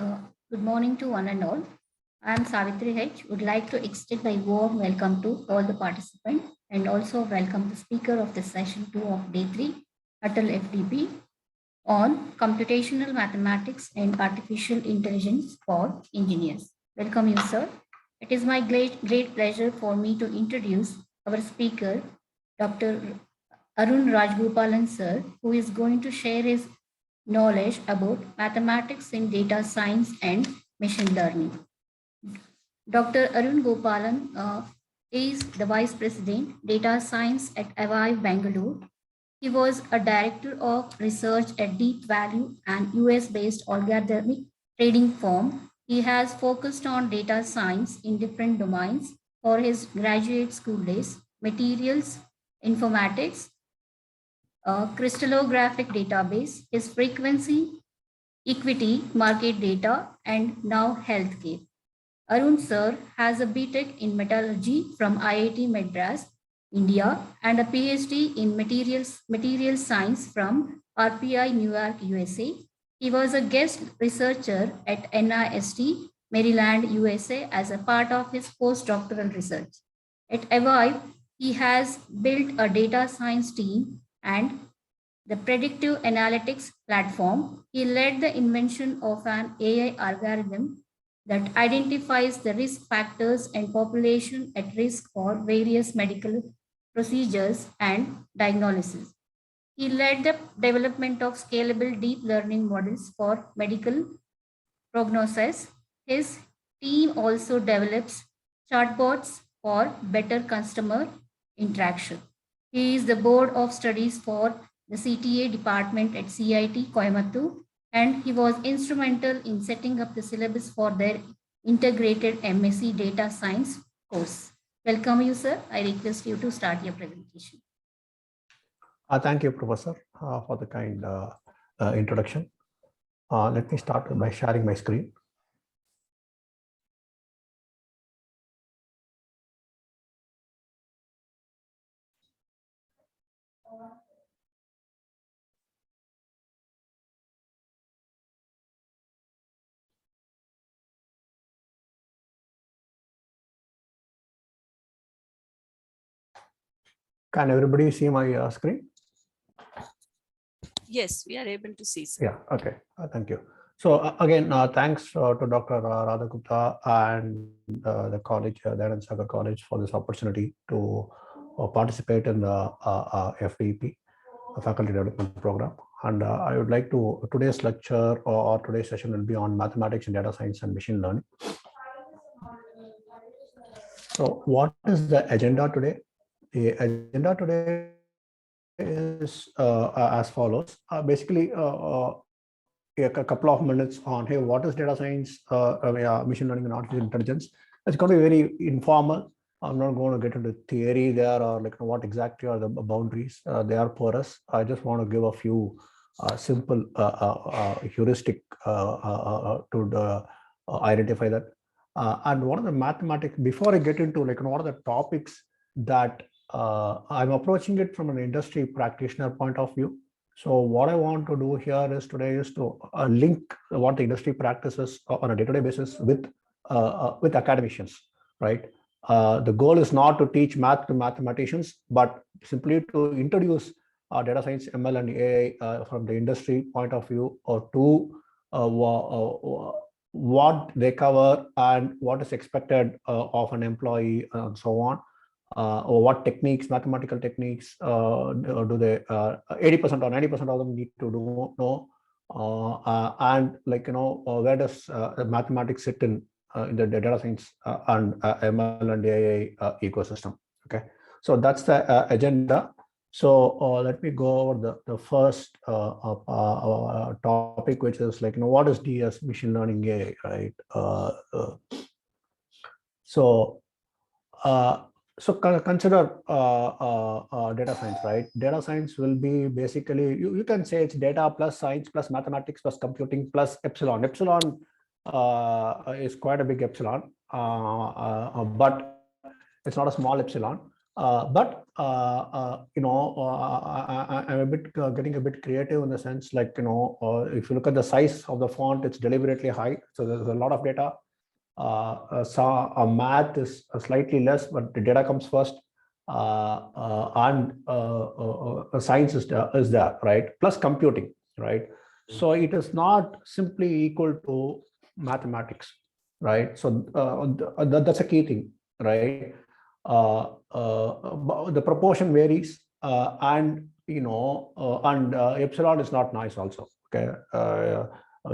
Uh, Good morning to one and all. I am Savitri H. Would like to extend my warm welcome to all the participants and also welcome the speaker of the session 2 of day 3, Atal FDP, on computational mathematics and artificial intelligence for engineers. Welcome you, sir. It is my great pleasure for me to introduce our speaker, Dr. Arun Rajgopalan, sir, who is going to share his knowledge about mathematics in data science and machine learning. Dr. Arun Gopalan is the Vice President, Data Science at Avive Bangalore. He was a Director of Research at Deep Value, an US-based algorithmic trading firm. He has focused on data science in different domains for his graduate school days, materials, informatics, crystallographic database, his frequency, equity, market data, and now healthcare. Arun sir has a BTech in metallurgy from IIT Madras, India, and a PhD in material science from RPI New York, USA. He was a guest researcher at NIST, Maryland, USA, as a part of his postdoctoral research. At Avive, he has built a data science team and the predictive analytics platform. He led the invention of an AI algorithm that identifies the risk factors and population at risk for various medical procedures and diagnosis. He led the development of scalable deep learning models for medical prognosis. His team also develops chatbots for better customer interaction. He is the board of studies for the CTA department at CIT Coimbatore, and he was instrumental in setting up the syllabus for their integrated MSc data science course. Welcome you, sir. I request you to start your presentation. Thank you, Professor, for the kind introduction. Let me start by sharing my screen. Can everybody see my screen? Yes, we are able to see. Sir. Yeah, okay, thank you. So again, thanks to Dr. Radhagupta and the college, Dayanand Sagar College, for this opportunity to participate in the FDP, Faculty Development Program. And I would like to, today's lecture or today's session will be on mathematics and data science and machine learning. So what is the agenda today? The agenda today is as follows. Basically, a couple of minutes on, hey, what is data science, machine learning and artificial intelligence. It's going to be very informal. I'm not going to get into theory there or like what exactly are the boundaries. They are porous. I just want to give a few simple heuristic to identify that. And what are the mathematics, before I get into like what are the topics that I'm approaching it from an industry practitioner point of view. So what I want to do here is today is to link what the industry practices on a day-to-day basis with academicians, right? The goal is not to teach math to mathematicians, but simply to introduce data science, ML, and AI from the industry point of view, or to what they cover and what is expected of an employee and so on. Or what techniques, mathematical techniques, do they 80% or 90% of them need to know, and like where does mathematics sit in the data science and ML and AI ecosystem? Okay, so that's the agenda. So let me go over the first topic, which is like what is DS, machine learning, AI, right? So consider data science, right? Data science will be basically, you can say it's data plus science plus mathematics plus computing plus epsilon. Epsilon is quite a big epsilon, but it's not a small epsilon. But I'm a bit getting a bit creative in the sense, like, if you look at the size of the font, it's deliberately high. So there's a lot of data. Math is slightly less, but the data comes first. And science is there, right? Plus computing, right? So it is not simply equal to mathematics, right? So that's a key thing, right? The proportion varies, and epsilon is not nice also. Okay,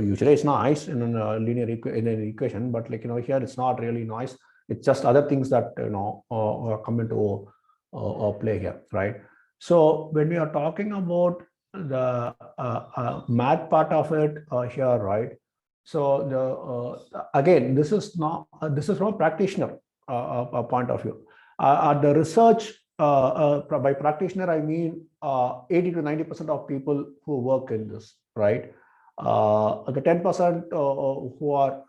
usually it's nice in a in an equation, but here it's not really nice. It's just other things that come into play here, right? So when we are talking about the math part of it here, right? So again, this is not this is from a practitioner point of view. The research, by practitioner, I mean 80 to 90% of people who work in this, right? The 10% who are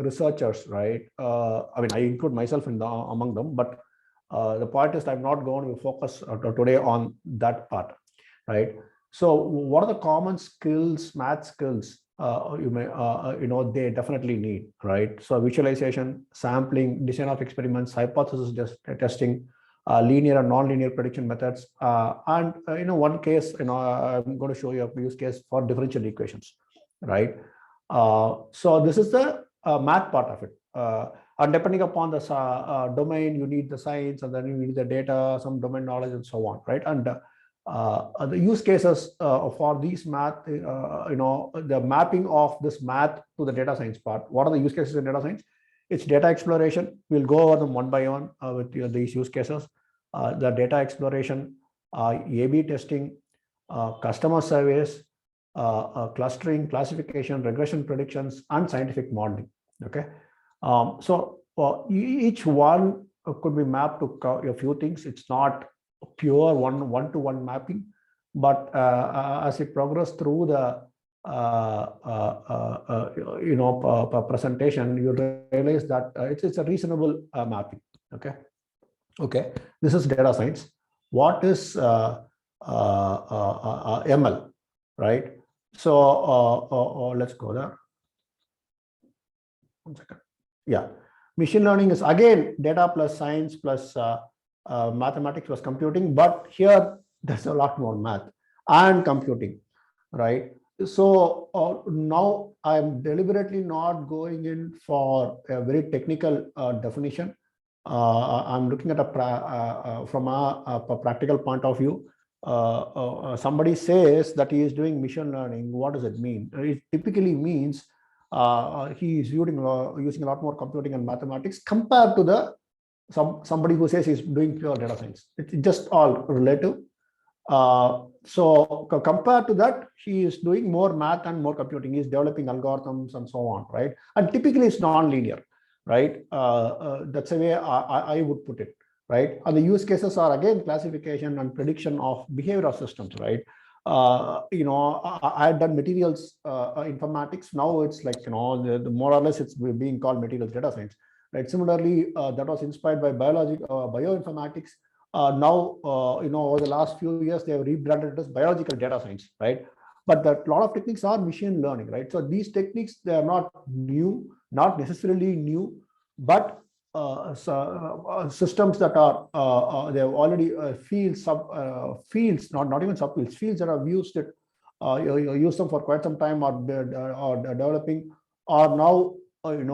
researchers, right? I mean, I include myself among them, but the point is, I'm not going to focus today on that part, right? So, what are the common skills, math skills? They definitely need, right? So, visualization, sampling, design of experiments, hypothesis testing, linear and non-linear prediction methods, and one case, I'm going to show you a use case for differential equations, right? So this is the math part of it. And depending upon the domain, you need the science, and then you need the data, some domain knowledge, and so on, right? And the use cases for these math, the mapping of this math to the data science part. What are the use cases in data science? It's data exploration. We'll go over them one by one with these use cases. The data exploration, A/B testing, customer surveys, clustering, classification, regression predictions, and scientific modeling. Okay, so each one could be mapped to a few things. It's not pure one-to-one mapping, but as we progress through the presentation, you realize that it's a reasonable mapping. Okay, this is data science. What is ML, right? So let's go there. 1 second. Yeah, machine learning is again data plus science plus mathematics plus computing, but here there's a lot more math and computing, right? So now I'm deliberately not going in for a very technical definition. I'm looking at from a practical point of view. Somebody says that he is doing machine learning. What does it mean? It typically means he is using a lot more computing and mathematics compared to the somebody who says he's doing pure data science. It's just all relative. So compared to that, he is doing more math and more computing. He's developing algorithms and so on, right? And typically it's non-linear, right? That's the way I would put it, right? And the use cases are again classification and prediction of behavioral systems, right? I had done materials informatics. Now it's like the more or less it's being called materials data science, right? Similarly, that was inspired by bioinformatics. Now, over the last few years, they have rebranded it as biological data science, right? But a lot of techniques are machine learning, right? So these techniques, they are not new, not necessarily new, but systems that are they have already fields, not even subfields, fields that have used it, use them for quite some time, or developing, are now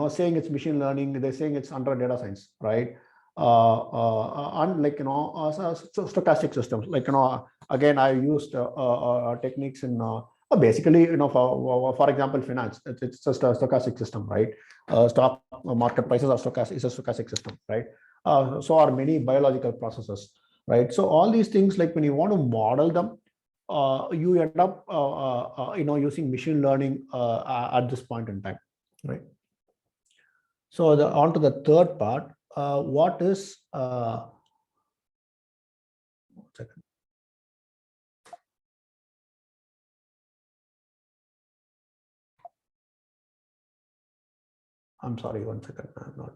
saying it's machine learning. They're saying it's under data science, right? And stochastic systems, again, I used techniques in basically, for example, finance. It's just a stochastic system, right? Stock market prices are is a stochastic system, right? So are many biological processes, right? So all these things, like when you want to model them, you end up using machine learning at this point in time, right? So on to the third part. What is 1 second. I'm sorry, 1 second. I'm not.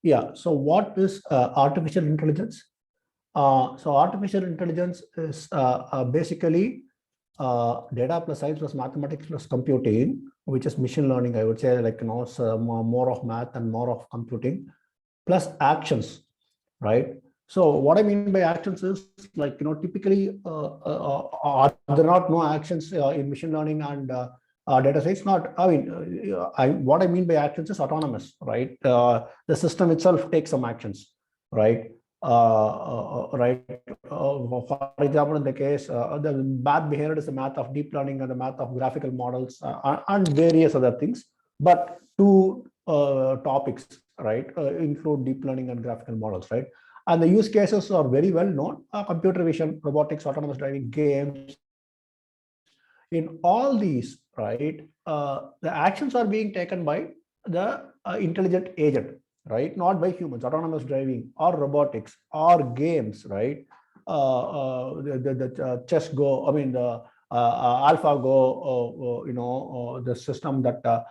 Yeah. So what is artificial intelligence? So artificial intelligence is basically data plus science plus mathematics plus computing, which is machine learning. I would say, like, so more of math and more of computing plus actions, right? So what I mean by actions is, like, typically are there not no actions in machine learning and data science? Not, I mean, what I mean by actions is autonomous, right? The system itself takes some actions, right? Right. For example, in the case, the math behavior is the math of deep learning and the math of graphical models and various other things. But two topics, right, include deep learning and graphical models, right? And the use cases are very well known: computer vision, robotics, autonomous driving, games. In all these, right, the actions are being taken by the intelligent agent, right? Not by humans. Autonomous driving or robotics or games, right? The chess go, I mean, the AlphaGo, the system that the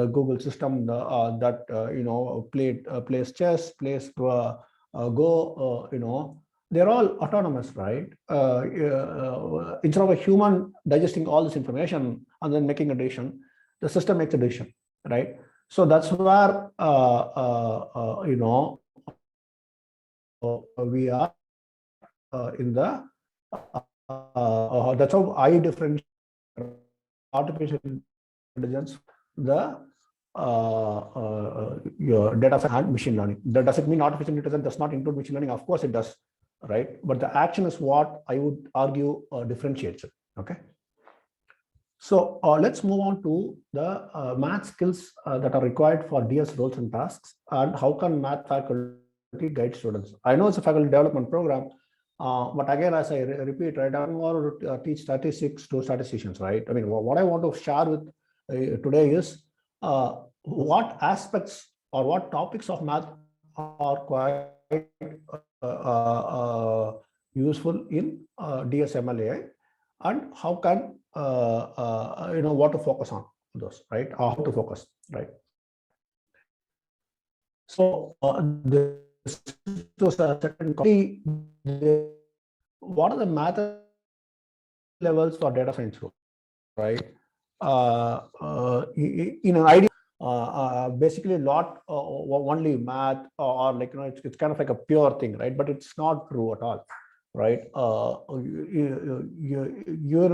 Google system that plays chess, plays Go, they're all autonomous, right? Instead of a human digesting all this information and then making a decision, the system makes a decision, right? So that's where we are in the that's how I differentiate artificial intelligence, the your data science and machine learning. That doesn't mean artificial intelligence does not include machine learning. Of course it does, right? But the action is what I would argue differentiates it. Okay. So let's move on to the math skills that are required for DS roles and tasks, and how can math faculty guide students. I know it's a faculty development program, but again, as I repeat, right, I'm going to teach statistics to statisticians, right? I mean, what I want to share with today is what aspects or what topics of math are quite useful in DSMLAI, and how can what to focus on those, right? Or how to focus, right? So this was a certain what are the math levels for data science role, right? In an idea, basically a lot only math or like, it's kind of like a pure thing, right? But it's not true at all, right? You're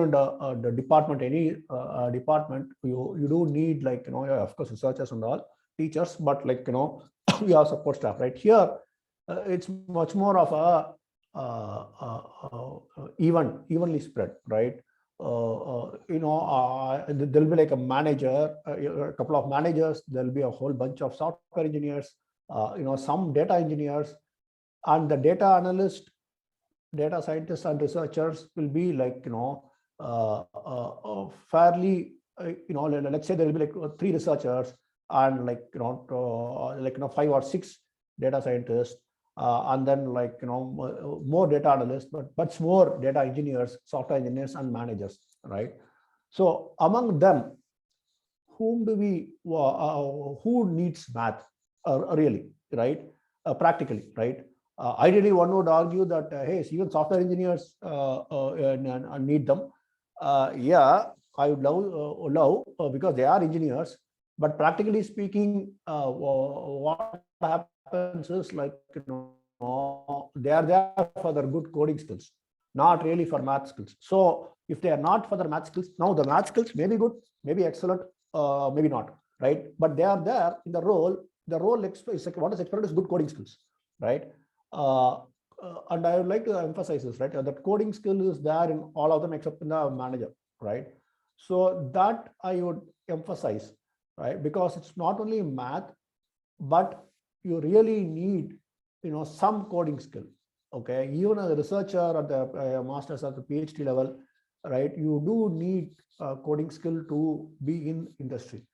in the department, any department, you do need, like, of course, researchers and all, teachers, but, like, we have support staff, right? Here, it's much more of a evenly spread, right? There'll be like a manager, a couple of managers, there'll be a whole bunch of software engineers, some data engineers, and the data analyst, data scientists and researchers will be, like, fairly, let's say there will be like three researchers and, like, 5 or 6 data scientists, and then, like, more data analysts, but much more data engineers, software engineers and managers, right? So among them, whom do we who needs math really, right? Practically, right? Ideally, one would argue that hey, even software engineers need them. Yeah, I would love because they are engineers. But practically speaking, what happens is, like, they are there for their good coding skills, not really for math skills. So if they are not for the math skills, now the math skills may be good, maybe excellent, maybe not, right? But they are there in the role. The role is like, what is expected is good coding skills, right? And I would like to emphasize this, right? That coding skill is there in all of them except in the manager, right? So that I would emphasize, right? Because it's not only math, but you really need, some coding skill. Okay, even as a researcher at the master's or the PhD level, right? You do need coding skill to be in industry,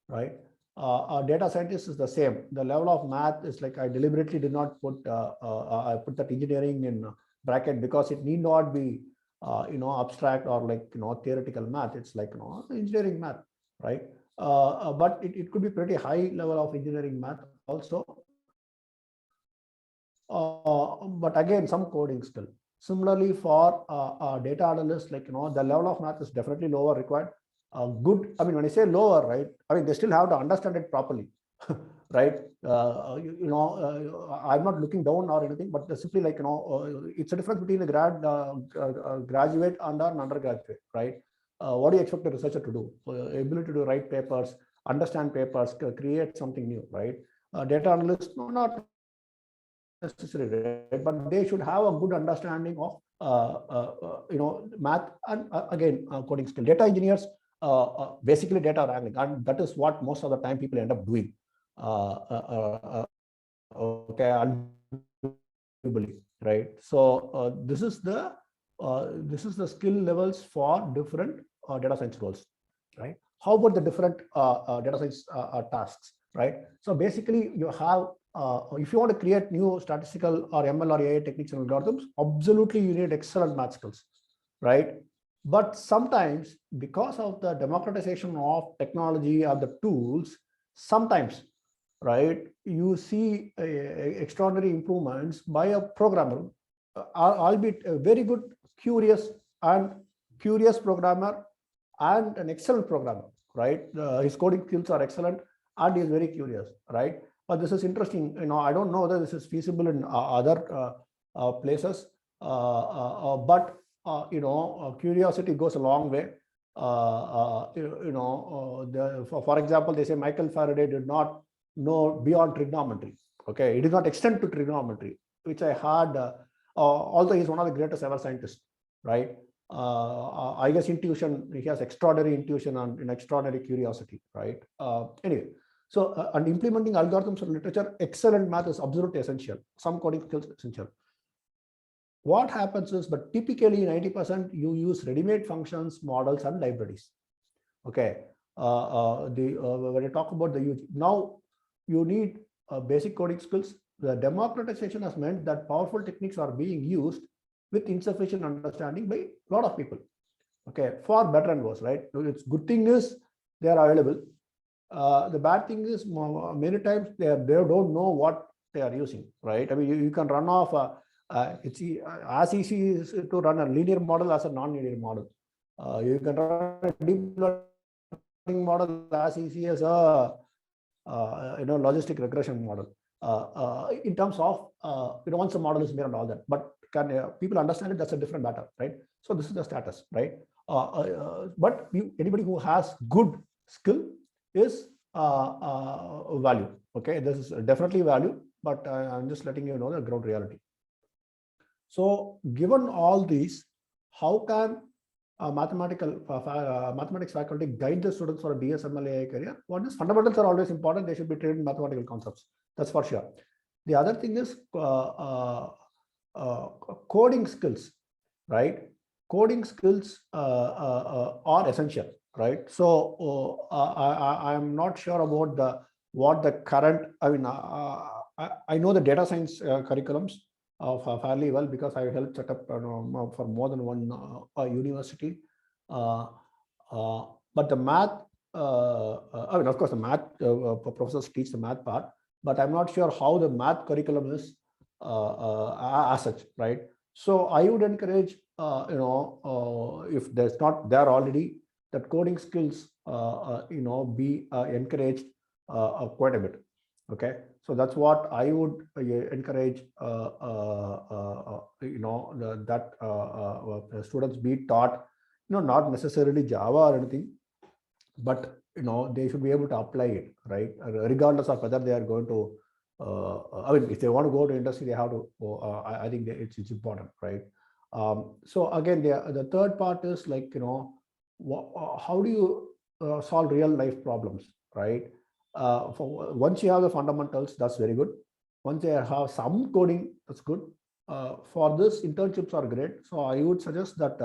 right? A data scientist is the same. The level of math is, like, I deliberately did not put I put that engineering in bracket because it need not be abstract or, like, theoretical math. It's like, engineering math, right? But it could be pretty high level of engineering math also, but again, some coding skill. Similarly, for data analysts, like, the level of math is definitely lower required. Good, I mean, when I say lower, right, I mean, they still have to understand it properly, right? I'm not looking down or anything, but simply like, it's a difference between a graduate and an undergraduate, right? What do you expect a researcher to do? Ability to write papers, understand papers, create something new, right? Data analysts, no, not necessary, right? But they should have a good understanding of math and again coding skill. Data engineers, basically data wrangling, and that is what most of the time people end up doing. Okay, right? So this is the skill levels for different data science roles, right? How about the different data science tasks, right? So basically, you have if you want to create new statistical or ML or AI techniques and algorithms, absolutely you need excellent math skills, right? But sometimes, because of the democratization of technology or the tools, sometimes, right, you see extraordinary improvements by a programmer, albeit a very good, curious programmer and an excellent programmer, right? His coding skills are excellent and he is very curious, right? But this is interesting. I don't know whether this is feasible in other places, but curiosity goes a long way. For example, they say Michael Faraday did not know beyond trigonometry. Okay, it did not extend to trigonometry, which I had. Although he's one of the greatest ever scientists, right? I guess intuition, he has extraordinary intuition and extraordinary curiosity, right? Anyway, so and implementing algorithms in literature, excellent math is absolutely essential. Some coding skills essential. What happens is, but typically 90% you use ready-made functions, models, and libraries. Okay, when I talk about the use, now you need basic coding skills. The democratization has meant that powerful techniques are being used with insufficient understanding by a lot of people. Okay, for better and worse, right? It's good thing is they are available. The bad thing is many times they don't know what they are using, right? I mean, you can run off it's as easy as to run a linear model as a non-linear model. You can run a deep learning model as easy as a logistic regression model. In terms of once the model is made and all that, but can people understand it? That's a different matter, right? So this is the status, right? But anybody who has good skill is value. Okay, this is definitely value, but I'm just letting you know the ground reality. So given all these, how can mathematics faculty guide the students for a BSML AI career? One is fundamentals are always important. They should be trained in mathematical concepts. That's for sure. The other thing is coding skills, right? Coding skills are essential, right? So I am not sure about what the current. I mean, I know the data science curriculums fairly well because I helped set up for more than one university. But the math, I mean, of course, the math professors teach the math part, but I'm not sure how the math curriculum is as such, right? So I would encourage, if there's not there already, that coding skills, be encouraged quite a bit. Okay, so that's what I would encourage. That students be taught, not necessarily Java or anything, but they should be able to apply it, right? Regardless of whether they are going to. I mean, if they want to go to industry, they have to. I think it's important, right? So again, the third part is like how do you solve real life problems, right? Once you have the fundamentals, that's very good. Once they have some coding, that's good. For this, internships are great. So I would suggest that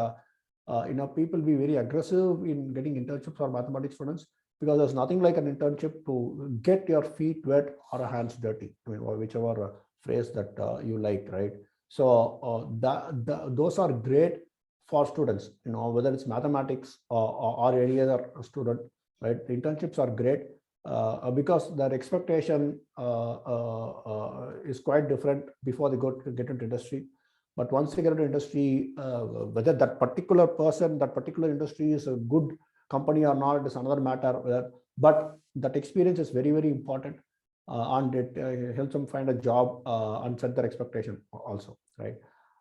people be very aggressive in getting internships for mathematics students, because there's nothing like an internship to get your feet wet or hands dirty. I mean, or whichever phrase that you like, right? So those are great for students. Whether it's mathematics or any other student, right? The internships are great. because their expectation is quite different before they get into industry. But once they get into industry, whether that particular person, that particular industry is a good company or not is another matter. But that experience is very, very important, and it helps them find a job and set their expectation also, right?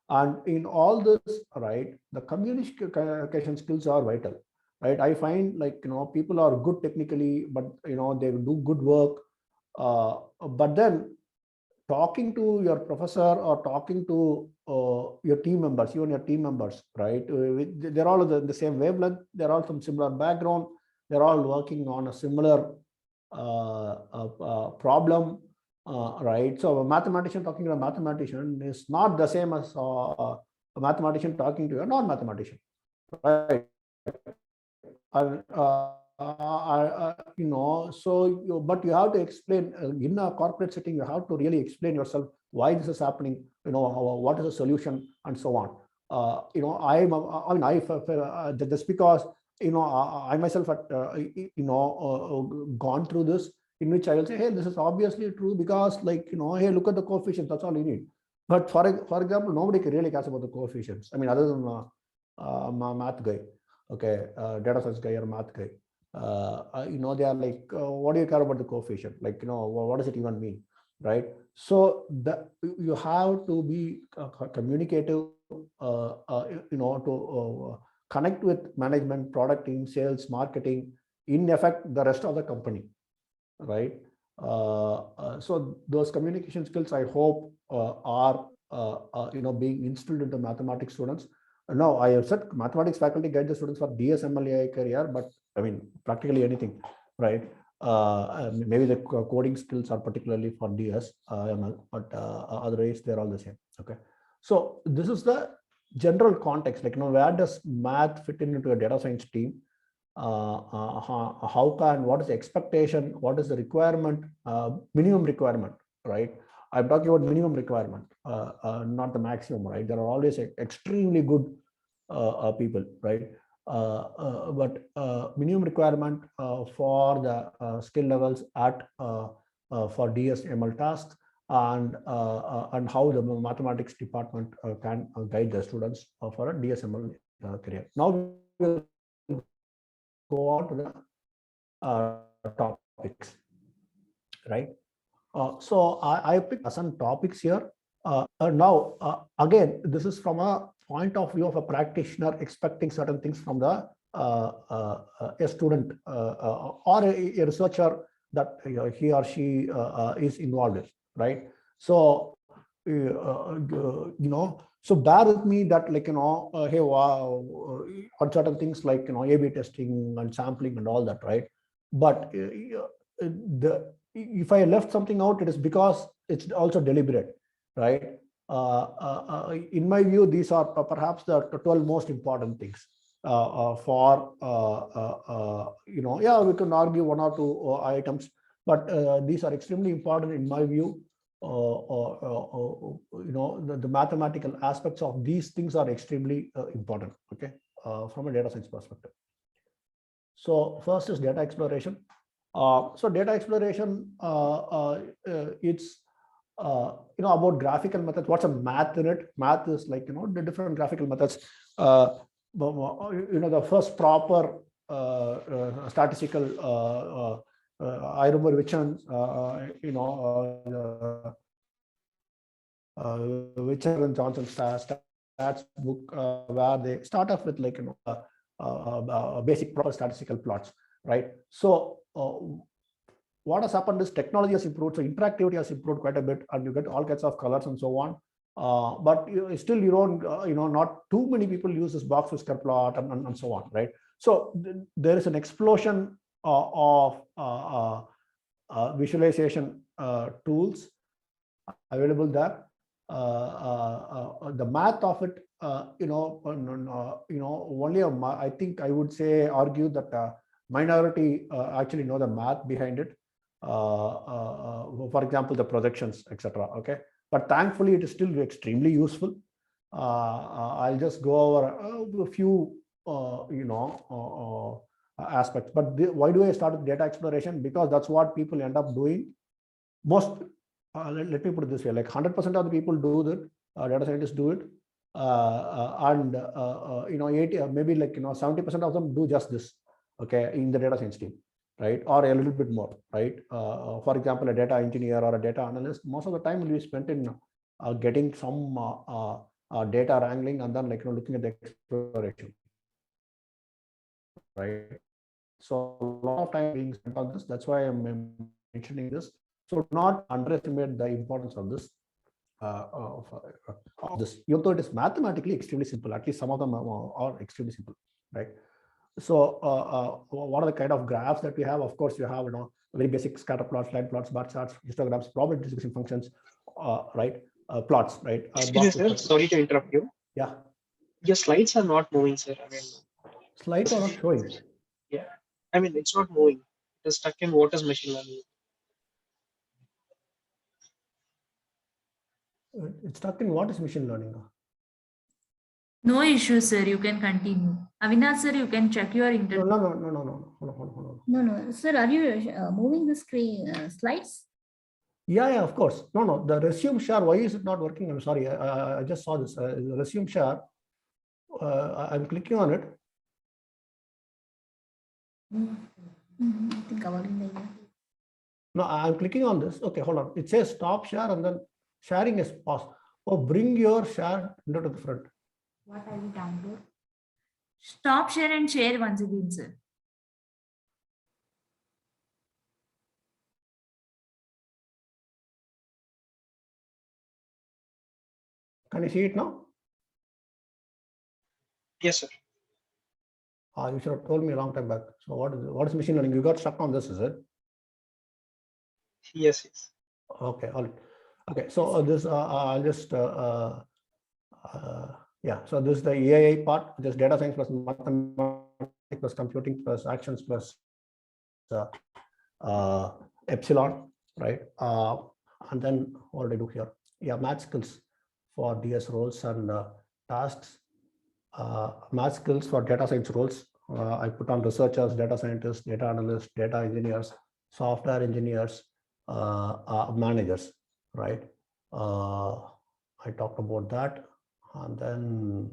And in all this, right, the communication skills are vital, right? I find, like, people are good technically, but they do good work, but then talking to your professor or talking to your team members, you and your team members, right? They're all the same wavelength. They're all from similar background. They're all working on a similar problem, right? So a mathematician talking to a mathematician is not the same as a mathematician talking to a non-mathematician, right? And but you have to explain in a corporate setting. You have to really explain yourself why this is happening. What is the solution, and so on. Just because I myself had gone through this, in which I will say, hey, this is obviously true because, hey, look at the coefficients. That's all you need. But for example, nobody really cares about the coefficients. I mean, other than my math guy, okay, data science guy or math guy. They are like, what do you care about the coefficient? Like, what does it even mean, right? So you have to be communicative, to connect with management, product team, sales, marketing, in effect, the rest of the company, right? So those communication skills, I hope, are being instilled into mathematics students. Now, I have said mathematics faculty guide the students for DSMLAI career, but I mean, practically anything, right? Maybe the coding skills are particularly for DS, but otherwise they're all the same. Okay, so this is the general context. Like, where does math fit into a data science team? What is the expectation? What is the requirement? Minimum requirement, right? I'm talking about minimum requirement, not the maximum, right? There are always extremely good people, right? But minimum requirement for the skill levels at for DSML tasks, and how the mathematics department can guide the students for a DSML career. Now we'll go on to the topics, right? So I picked some topics here. Now, again, this is from a point of view of a practitioner expecting certain things from the a student or a researcher that he or she is involved in, right? So, so bear with me that, like, hey, wow, on certain things like, A/B testing and sampling and all that, right? But if I left something out, it is because it's also deliberate, right? In my view, these are perhaps the 12 most important things for yeah, we can argue one or two items, but these are extremely important in my view. The mathematical aspects of these things are extremely important, okay, from a data science perspective. So first is data exploration. So data exploration, it's about graphical methods. What's a math in it? Math is like, the different graphical methods. The first proper statistical, I remember which one, Witcher and Johnson stats book, where they start off with, like, basic proper statistical plots, right? So what has happened is technology has improved, so interactivity has improved quite a bit, and you get all kinds of colors and so on. But still, you don't, not too many people use this box whisker plot and so on, right? So there is an explosion of visualization tools available there. The math of it, only I think I would say argue that minority actually know the math behind it. For example, the projections, etc. Okay, but thankfully it is still extremely useful. I'll just go over a few aspects. But why do I start with data exploration? Because that's what people end up doing. Most, let me put it this way, like 100% of the people do that, data scientists do it. And 80, maybe like 70% of them do just this, okay, in the data science team, right? Or a little bit more, right? For example, a data engineer or a data analyst, most of the time will be spent in getting some data wrangling, and then looking at the exploration, right? So a lot of time being spent on this. That's why I'm mentioning this. So not underestimate the importance of this. This, even though it is mathematically extremely simple, at least some of them are extremely simple, right? So what are the kind of graphs that we have? Of course, you have very basic scatter plots, line plots, bar charts, histograms, probability distribution functions, right? Plots, right? Excuse me, sir. Sorry to interrupt you. Yeah. Your slides are not moving, sir. I mean, slides are not showing. Yeah, I mean, it's not moving. It is stuck in what is machine learning. It's stuck in what is machine learning? No issue, sir. You can continue. Avinash, sir, you can check your internet. No. Hold on. Sir, are you moving the screen slides? Yeah, of course. No. The resume share, why is it not working? I'm sorry. I just saw this. The resume share. I'm clicking on it. I think I already. No, I'm clicking on this. Okay, hold on. It says stop share and then sharing is paused. Oh, bring your share into the front. What are you download? Stop share and share once again, sir. Can you see it now? Yes, sir. You should have told me a long time back. So what is machine learning? You got stuck on this, is it? Yes. Okay, all right. Okay, so this I'll just yeah. So this is the AI part. This data science plus mathematics plus computing plus actions plus epsilon, right? And then what do I do here? Yeah, math skills for DS roles and tasks. Math skills for data science roles. I put on researchers, data scientists, data analysts, data engineers, software engineers, managers, right? I talked about that. And then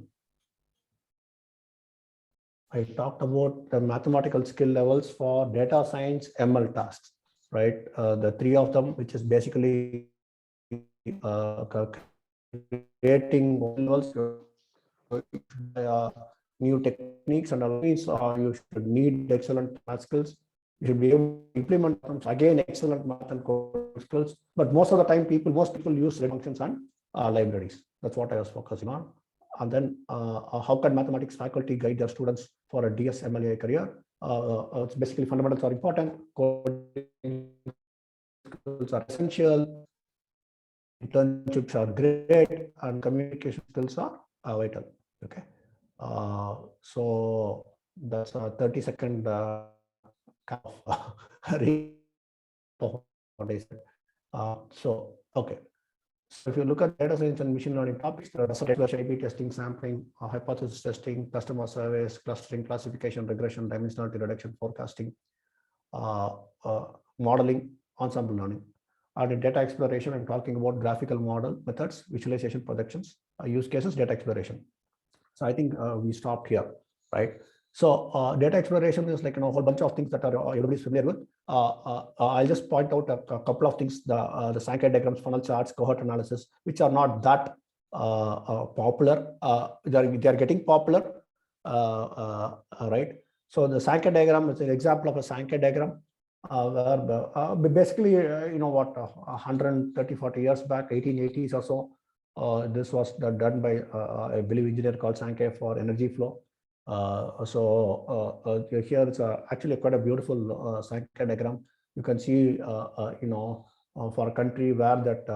I talked about the mathematical skill levels for data science ML tasks, right? The three of them, which is basically creating levels, new techniques and other things. You should need excellent math skills. You should be able to implement them. Again, excellent math and code skills. But most of the time, most people use functions and libraries. That's what I was focusing on. And then how can mathematics faculty guide their students for a DSMLA career? It's basically fundamentals are important, coding skills are essential, internships are great, and communication skills are vital. Okay, so that's a 30-second kind of what I said. So okay. So if you look at data science and machine learning topics, there are A/B testing, sampling, hypothesis testing, customer surveys, clustering, classification, regression, dimensionality reduction, forecasting, modeling, ensemble learning. And in data exploration, I'm talking about graphical model methods, visualization, projections, use cases, data exploration. So I think we stopped here, right? So data exploration is like a whole bunch of things that are everybody's familiar with. I'll just point out a couple of things: the Sankey diagrams, funnel charts, cohort analysis, which are not that popular. They are getting popular, right? So the Sankey diagram is an example of a Sankey diagram, where basically, 130-40 years back, 1880s or so, this was done by I believe engineer called Sankey for energy flow. Here it's actually quite a beautiful Sankey diagram. You can see, for a country where that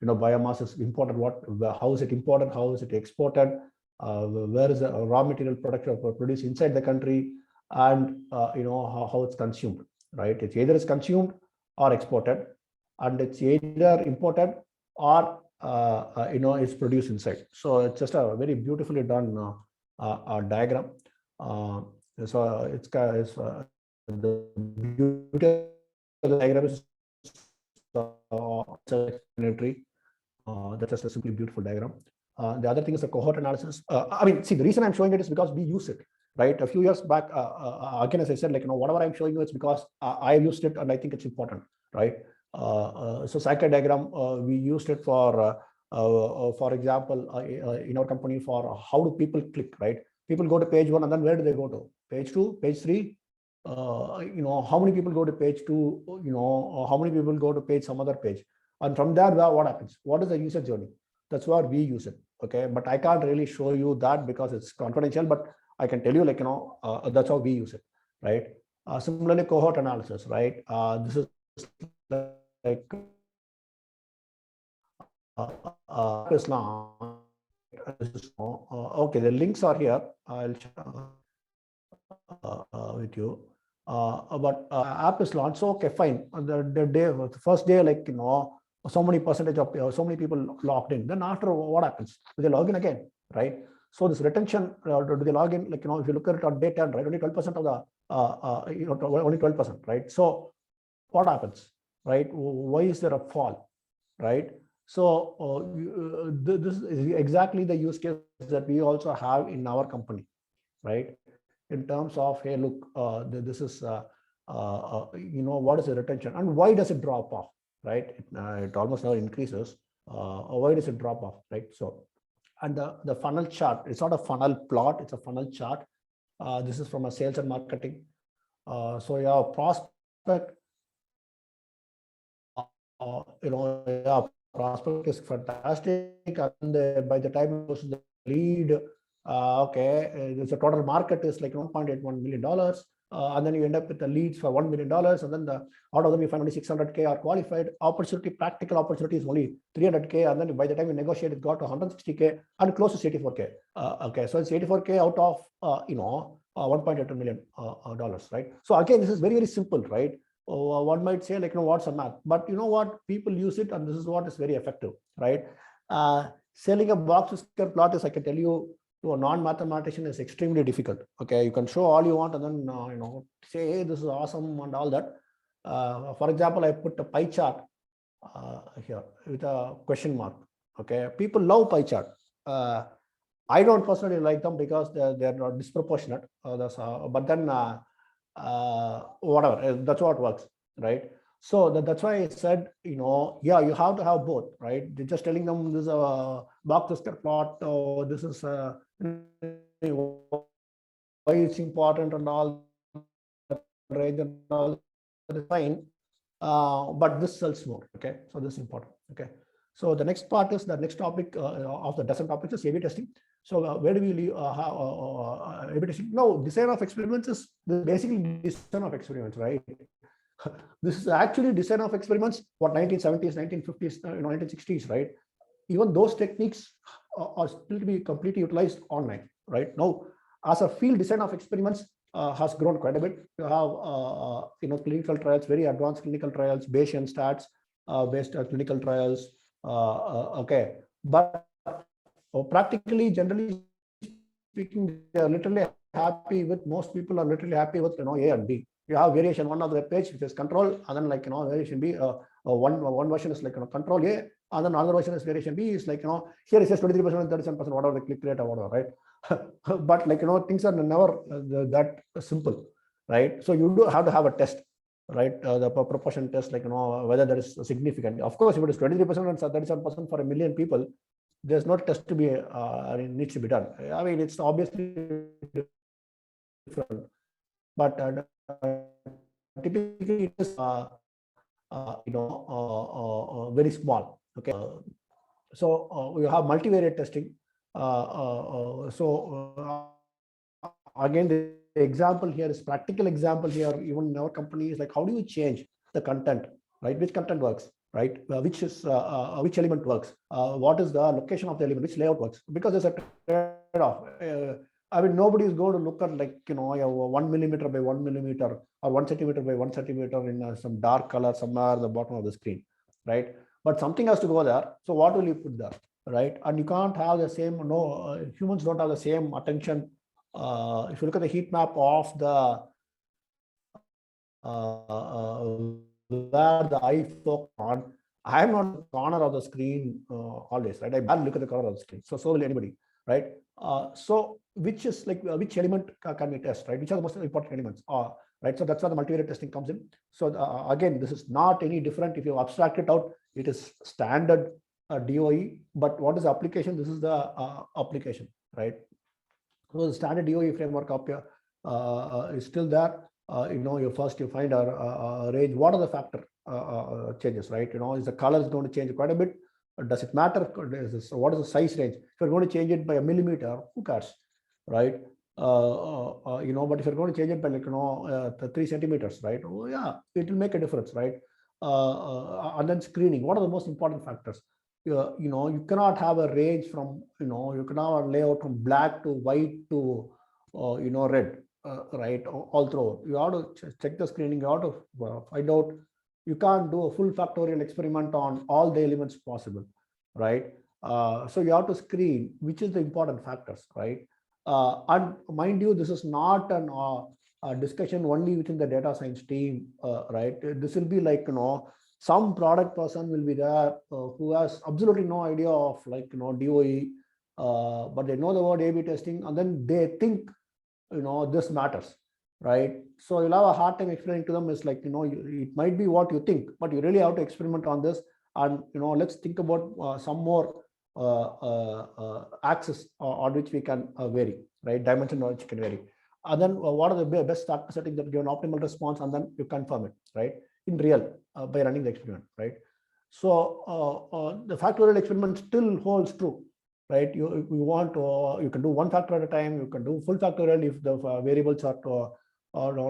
biomass is imported, how is it imported, how is it exported, where is the raw material produced inside the country, and how it's consumed, right? It's either is consumed or exported, and it's either imported or is produced inside. So it's just a very beautifully done diagram. So the beauty of the diagram is self-explanatory. That's just a simply beautiful diagram. The other thing is the cohort analysis. I mean, see, the reason I'm showing it is because we use it, right? A few years back, again, as I said, like, whatever I'm showing you, it's because I've used it and I think it's important, right? So cycle diagram, we used it for example, in our company for how do people click, right? People go to page 1 and then where do they go to? Page 2, page 3? How many people go to page 2? How many people go to page some other page? And from there, what happens? What is the user journey? That's where we use it. Okay, but I can't really show you that because it's confidential. But I can tell you, like, that's how we use it, right? Similarly, cohort analysis, right? This is like Islam. Okay, the links are here. I'll share with you. But app is launched. So okay, fine. The first day, like, so many percentage of so many people logged in. Then after, what happens? Do they log in again, right? So this retention, do they log in? Like, if you look at it on day 10, right? Only 12% of the only 12%, right? So what happens, right? Why is there a fall, right? So this is exactly the use case that we also have in our company, right? In terms of, hey, look, this is what is the retention and why does it drop off, right? It almost never increases. Why does it drop off, right? So, and the funnel chart, it's not a funnel plot, it's a funnel chart. This is from a sales and marketing. So yeah, prospect, prospect is fantastic, and by the time it goes to the lead, okay, the total market is like $1.81 million, and then you end up with the leads for $1 million, and then out of them you find only 600K are qualified. Opportunity, practical opportunity is only 300K, and then by the time you negotiate, it got to 160K and close to 84K. Okay, so it's 84K out of $1.82 million, right? So again, this is very, very simple, right? One might say, like, what's a math? But you know what? People use it, and this is what is very effective, right? Selling a box Whisker plot is, I can tell you, to a non-mathematician is extremely difficult. Okay, you can show all you want and then say, hey, this is awesome and all that. For example, I put a pie chart here with a question mark. Okay, people love pie chart. I don't personally like them because they're not disproportionate. But then whatever, that's what works, right? So that's why I said, yeah, you have to have both, right? They're just telling them this is a box Whisker plot, or this is why it's important and all, range and all, that is fine. But this sells more. Okay, so this is important. Okay, so the next part is the next topic of the dozen topics is A/B testing. So where do we leave A/B testing? No, design of experiments is basically design of experiments, right? This is actually design of experiments, what 1970s, 1950s, 1960s, right? Even those techniques are still to be completely utilized online, right? Now, as a field, design of experiments has grown quite a bit. You have clinical trials, very advanced clinical trials, Bayesian stats based clinical trials. Okay, but practically, generally speaking, they are literally happy with, most people are literally happy with A and B. You have variation one of the page which is control, and then variation B. One version is control A, and then another version is variation B. Is here it says 23% and 37%, whatever the click rate or whatever, right? But things are never that simple, right? So you do have to have a test, right? The proportion test, whether that is significant. Of course, if it is 23% and 37% for a million people, there's no test to be needs to be done. I mean, it's obviously different, but typically it is very small. Okay, so we have multivariate testing. Again, the example here is practical example here. Even in our company is like, how do you change the content, right? Which content works, right? Which element works? What is the location of the element? Which layout works? Because there's a trade-off. I mean, nobody is going to look at 1 millimeter by 1 millimeter or 1 centimeter by 1 centimeter in some dark color somewhere at the bottom of the screen, right? But something has to go there. So what will you put there, right? And you can't have the same. Humans don't have the same attention if you look at the heat map of the where the eye focus on, I am not in the corner of the screen always, right? I barely look at the corner of the screen. So will anybody, right? So which is like which element can we test, right? Which are the most important elements, right? So that's where the multivariate testing comes in. So again, this is not any different. If you abstract it out, it is standard DOE. But what is the application? This is the application, right? So the standard DOE framework up here is still there. You first you find a range. What are the factor changes, right? Is the color is going to change quite a bit? Does it matter? What is the size range? If you're going to change it by a millimeter, who cares, right? But if you're going to change it by 3 centimeters, right? Oh yeah, it will make a difference, right? And then screening. What are the most important factors? You cannot have a range from you cannot have a layout from black to white to red, right? All through. You have to check the screening. You have to find out. You can't do a full factorial experiment on all the elements possible, right? So you have to screen which is the important factors, right? And mind you, this is not a discussion only within the data science team, right? This will be like some product person will be there who has absolutely no idea of DOE, but they know the word A/B testing, and then they think this matters, right? So you'll have a hard time explaining to them. It's like it might be what you think, but you really have to experiment on this, and let's think about some more axis on which we can vary, right? Dimension on which you can vary, and then what are the best factor settings that give an optimal response, and then you confirm it, right? In real by running the experiment, right? So the factorial experiment still holds true, right? You want you can do one factor at a time. You can do full factorial if the variables are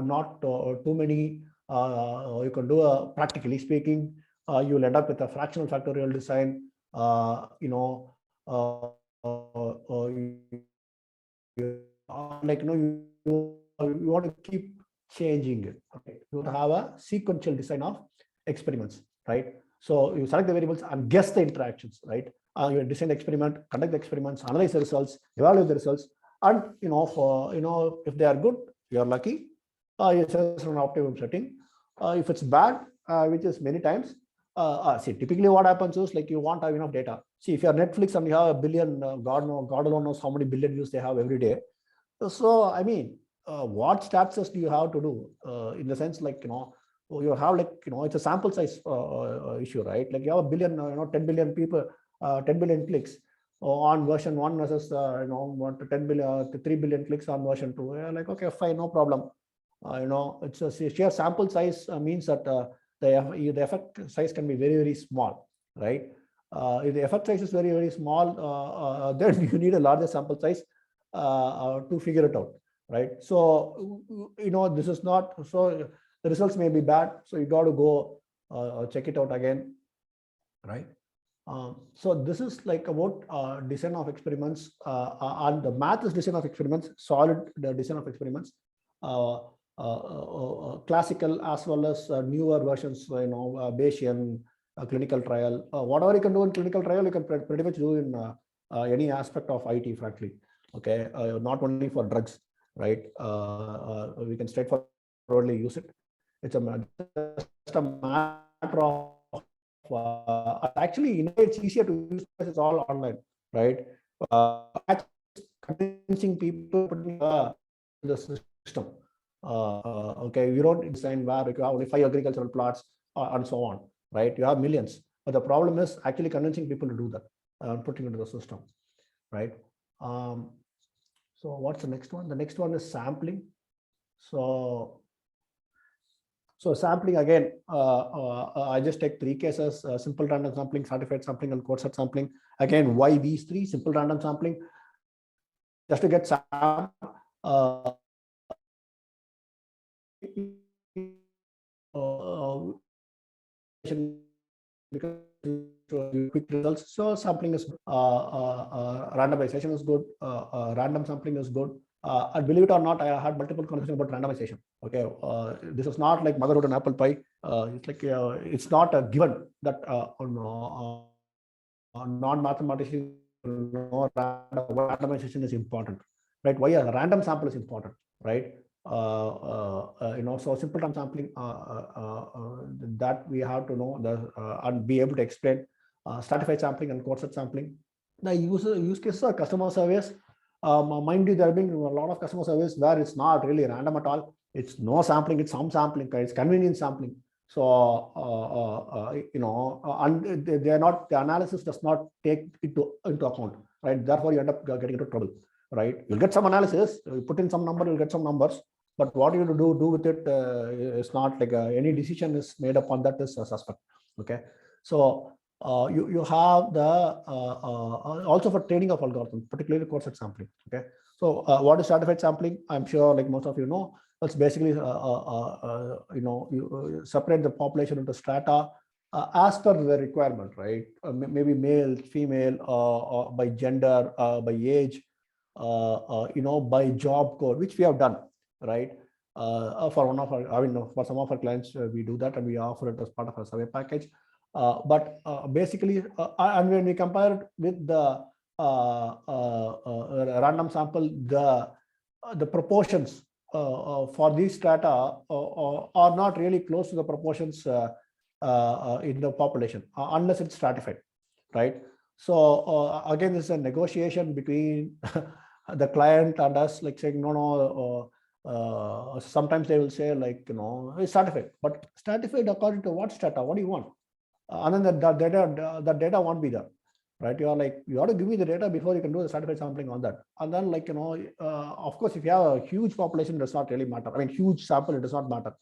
not too many. You can do a practically speaking. You will end up with a fractional factorial design. You want to keep changing it. Okay? You have a sequential design of experiments, right? So you select the variables and guess the interactions, right? You design the experiment, conduct the experiments, analyze the results, evaluate the results, and if they are good, you are lucky. You set an optimum setting. If it's bad, which is many times, see, typically what happens is like you want to have enough data. See, if you're Netflix and you have a billion, God alone knows how many billion views they have every day. So I mean, what stats do you have to do in the sense like you have it's a sample size issue, right? Like you have a billion 10 billion people, 10 billion clicks on version 1 versus 10 billion 3 billion clicks on version 2. You're like, okay, fine, no problem. It's a sheer sample size means that the effect size can be very, very small, right? If the effect size is very, very small, then you need a larger sample size to figure it out, right? So this is not, so the results may be bad, so you got to go check it out again, right? So this is like about design of experiments, and the math is design of experiments, solid design of experiments, classical as well as newer versions, Bayesian, clinical trial. Whatever you can do in clinical trial, you can pretty much do in any aspect of IT, frankly. Okay, not only for drugs, right? We can straightforwardly use it. It's just a matter of actually, it's easier to use because it's all online, right? Convincing people putting the system. Okay, you don't design where you have only 5 agricultural plots and so on, right? You have millions, but the problem is actually convincing people to do that and putting into the system, right? So what's the next one? The next one is sampling. So sampling again, I just take 3 cases: simple random sampling, stratified sampling, and cohort sampling. Again, why these 3? Simple random sampling, just to get sample. Because quick results. So sampling is randomization is good. Random sampling is good. And believe it or not, I had multiple conversations about randomization. Okay, this is not like motherhood and apple pie. It's like it's not a given that non-mathematicians randomization is important, right? Why a random sample is important, right? So simple time sampling that we have to know and be able to explain stratified sampling and coarse set sampling. The use cases are customer service. Mind you, there have been a lot of customer service where it's not really random at all. It's no sampling, it's some sampling, it's convenience sampling. So and they are not, the analysis does not take into account, right? Therefore, you end up getting into trouble, right? You'll get some analysis, you put in some number, you'll get some numbers, but what you do with it is not like any decision is made upon that is suspect. Okay, so you have the also for training of algorithms, particularly coarse set sampling. Okay, so what is stratified sampling? I'm sure like most of you know, it's basically you separate the population into strata as per the requirement, right? Maybe male, female, or by gender, by age, by job code, which we have done, right? For one of our, for some of our clients, we do that and we offer it as part of our survey package. But basically, and when we compare it with the random sample, the proportions for these strata are not really close to the proportions in the population unless it's stratified, right? So again, this is a negotiation between the client and us, like saying no. Sometimes they will say like it's stratified, but stratified according to what strata? What do you want? And then the data won't be there, right? You are like, you have to give me the data before you can do the stratified sampling on that. And then like of course, if you have a huge population, it does not really matter. I mean, huge sample, it does not matter,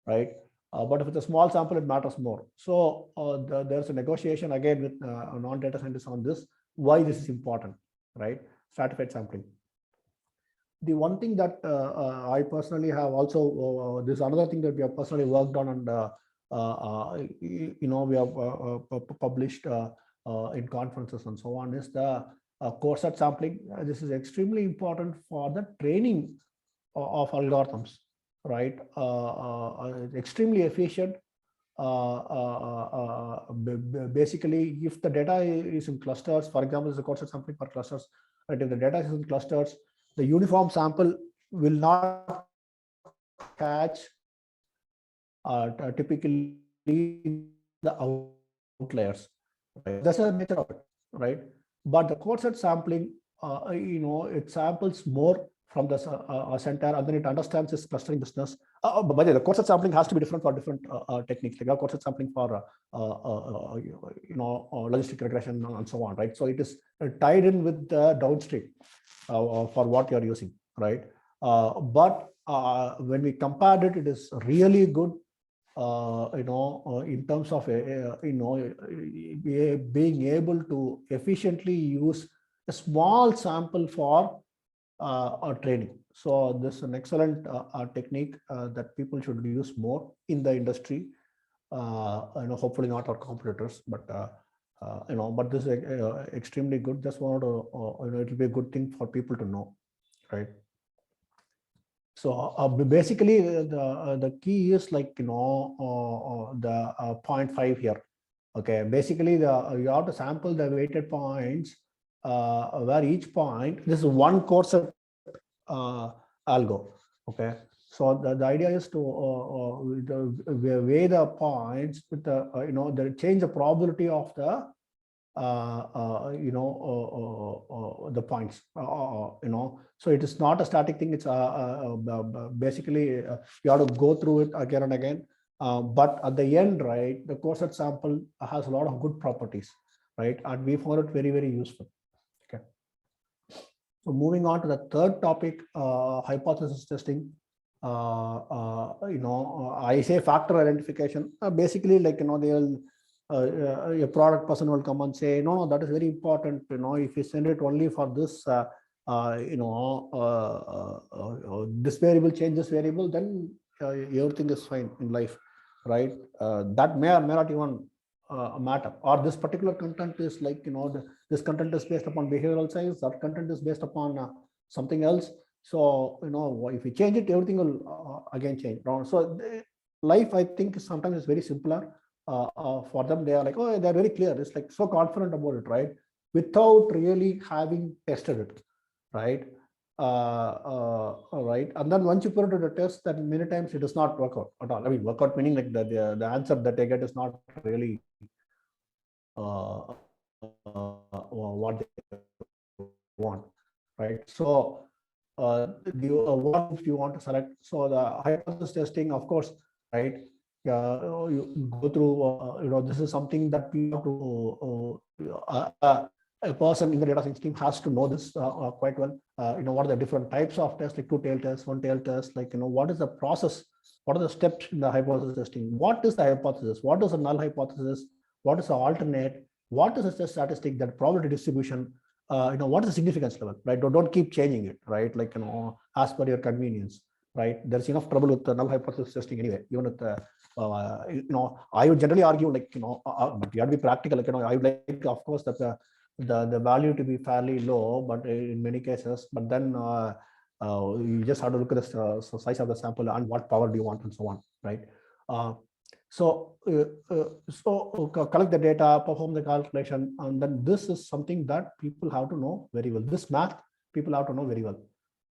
right? But if it's a small sample, it matters more. So there's a negotiation again with non-data scientists on this, why this is important, right? Stratified sampling. The one thing that I personally have also, this another thing that we have personally worked on, and we have published in conferences and so on, is the coarse set sampling. This is extremely important for the training of algorithms, right? Extremely efficient. Basically, if the data is in clusters, for example, is a coarse set sampling for clusters, right? If the data is in clusters, the uniform sample will not catch typically the outliers. Right? That's the nature of it, right? But the coarse set sampling, it samples more from the center, and then it understands this clustering business. But the coarse set sampling has to be different for different techniques. Like coarse set sampling for logistic regression and so on, right? So it is tied in with the downstream for what you're using, right? But when we compared it, it is really good. In terms of being able to efficiently use a small sample for training. So this is an excellent technique that people should use more in the industry. Hopefully not our competitors, but but this is extremely good. Just wanted to, it will be a good thing for people to know, right? So basically, the key is like the 0.5 here. Okay, basically you have to sample the weighted points where each point, this is one coarse set algo. Okay, so the idea is to weigh the points with the change the probability of the the points, so it is not a static thing. It's basically you have to go through it again and again, but at the end, right, the coarse set sample has a lot of good properties, right, and we found it very, very useful. Okay, so moving on to the third topic, hypothesis testing. I say factor identification, basically like they'll a product person will come and say, no, that is very important. If you send it only for this, this variable changes variable, then everything is fine in life, right? That may or may not even matter. Or this particular content is like, this content is based upon behavioral science, that content is based upon something else. So, if you change it, everything will again change. So life, I think, sometimes is very simpler. For them, they are like, oh, they're very clear. It's like so confident about it, right? Without really having tested it, right? right? And then once you put it to the test, then many times it does not work out at all. I mean, work out meaning like the answer that they get is not really what they want, right? So what if you want to select? So the hypothesis testing, of course, right? You go through, this is something that people a person in the data science team has to know this quite well. What are the different types of tests, like two-tailed tests, one-tailed tests, like, what is the process? What are the steps in the hypothesis testing? What is the hypothesis? What is a null hypothesis? What is the alternate? What is the statistic, that probability distribution? What is the significance level, right? Don't keep changing it, right? Like, as per your convenience, right? There's enough trouble with the null hypothesis testing anyway. Even with the, I would generally argue, like, but you have to be practical. Like, I would like, of course, that the value to be fairly low, but in many cases, but then you just have to look at the size of the sample and what power do you want and so on, right? So collect the data, perform the calculation, and then this is something that people have to know very well. This math people have to know very well.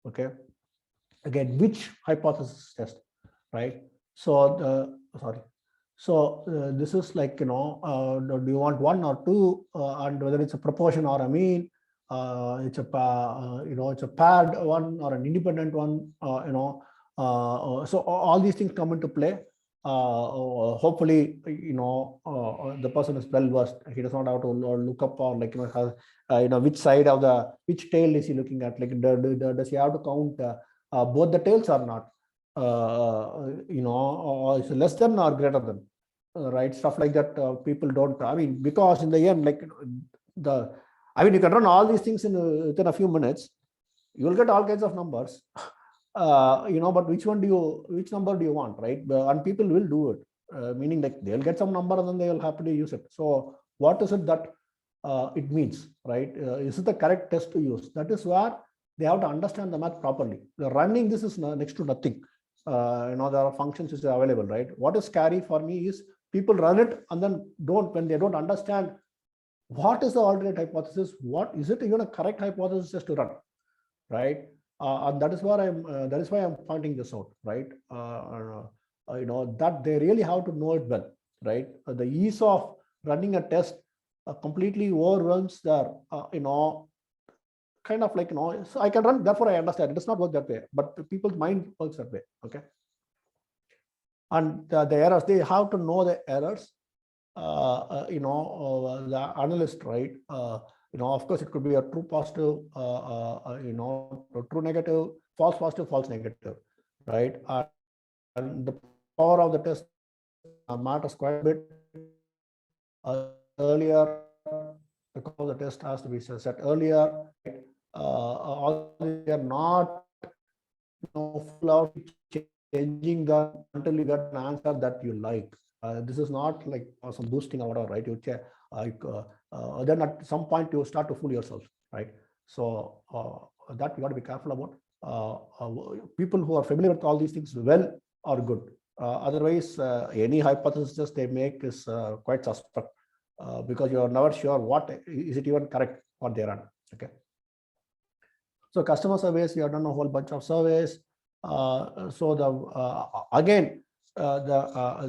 Okay. Again, which hypothesis test, right? So this is like, do you want one or two, and whether it's a proportion or a mean, it's a paired one or an independent one, so all these things come into play. Hopefully, the person is well versed. He does not have to look up, or like, which side of which tail is he looking at? Like, does he have to count both the tails or not? Or is it less than or greater than? Right, stuff like that. People don't. I mean, because in the end, like, you can run all these things within a few minutes. You will get all kinds of numbers. But which number do you want, right? And people will do it, meaning like they'll get some number and then they'll happily use it. So what is it that it means, right? Is it the correct test to use? That is where they have to understand the math properly. The running this is next to nothing. There are functions which are available, right? What is scary for me is people run it and then when they don't understand what is the alternate hypothesis, what is it even a correct hypothesis just to run, right? And that is why I'm pointing this out, right? That they really have to know it well, right? The ease of running a test completely overwhelms their, kind of like, so I can run, therefore I understand. It does not work that way, but people's mind works that way, okay? And the errors, they have to know the errors. The analyst, right? Of course, it could be a true positive, true negative, false positive, false negative, right? And the power of the test matters quite a bit. Earlier, because the test has to be set earlier, right? They are not full out changing that until you get an answer that you like. This is not like some boosting or whatever, right? Then at some point you start to fool yourself, right? So that you got to be careful about. People who are familiar with all these things well are good. Otherwise, any hypothesis they make is quite suspect, because you are never sure what is it even correct what they run. Okay. So customer surveys, we have done a whole bunch of surveys.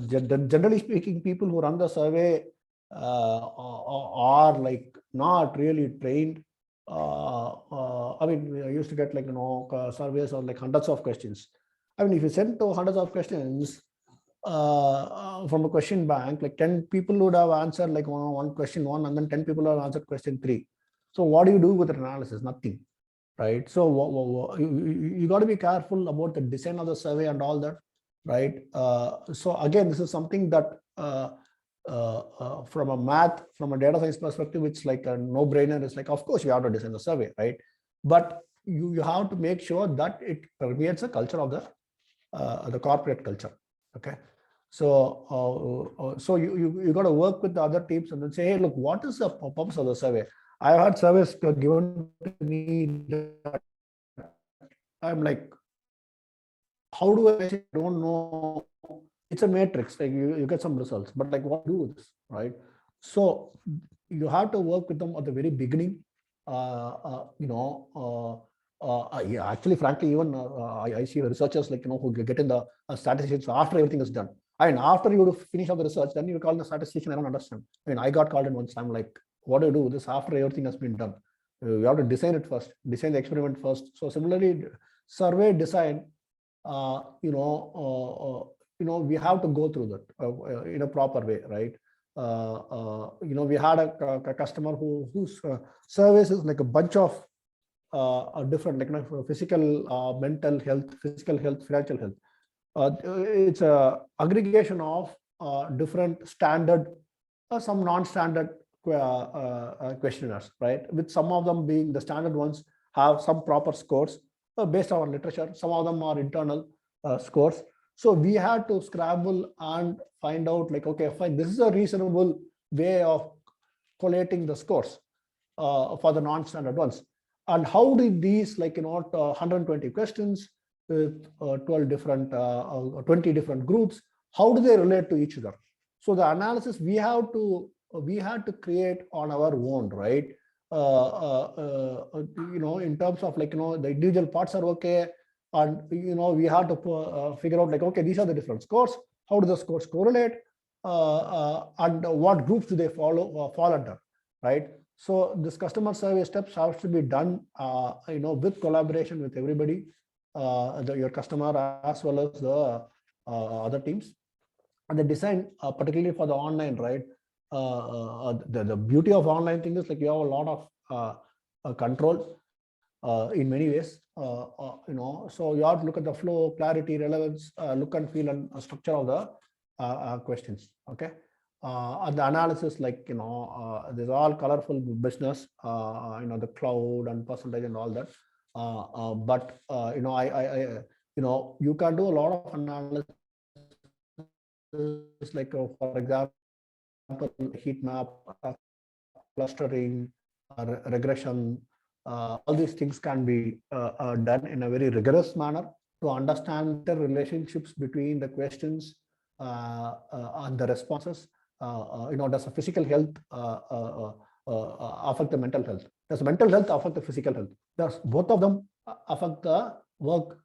Generally speaking, people who run the survey are like not really trained. I used to get like, surveys on like hundreds of questions. I mean, if you send to hundreds of questions from a question bank, like 10 people would have answered like one question one, and then 10 people have answered question 3. So what do you do with the analysis? Nothing. Right. So you got to be careful about the design of the survey and all that. Right. So again, this is something that from a data science perspective, it's like a no-brainer. It's like, of course, you have to design the survey, right? But you have to make sure that it permeates the culture of the corporate culture. Okay. So you got to work with the other teams and then say, hey, look, what is the purpose of the survey? I've had surveys given to me that I'm like, how do I don't know? It's a matrix, like you get some results, but like what do with this, right? So you have to work with them at the very beginning, Yeah, actually, frankly, even I see researchers like who get in the statisticians after everything is done. And after you finish up the research, then you call the statistician. I don't understand. I mean, I got called in once. I'm like, what do you do this after everything has been done? You have to design it first, design the experiment first. So similarly, survey design, we have to go through that in a proper way, right? We had a customer whose service is like a bunch of different, like physical, mental health, physical health, financial health. It's a aggregation of different standard, some non-standard questionnaires, right? With some of them being the standard ones have some proper scores based on literature. Some of them are internal scores. So we had to scramble and find out like, okay, fine, this is a reasonable way of collating the scores for the non-standard ones. And how did these 120 questions with 12 different, 20 different groups, how do they relate to each other? So the analysis we had to create on our own, right? In terms of the individual parts are okay, and we had to figure out like, okay, these are the different scores. How do the scores correlate, and what groups do they fall under, right? So this customer survey steps have to be done, with collaboration with everybody, your customer as well as the other teams. And the design, particularly for the online, right? The beauty of online thing is like you have a lot of control in many ways. So you have to look at the flow, clarity, relevance, look and feel, and structure of the questions. Okay. And the analysis, there's all colorful business, the cloud and percentage and all that. But you can do a lot of analysis, like for example, heat map, clustering, regression. All these things can be done in a very rigorous manner to understand the relationships between the questions and the responses. Does the physical health affect the mental health? Does mental health affect the physical health? Does both of them affect the work,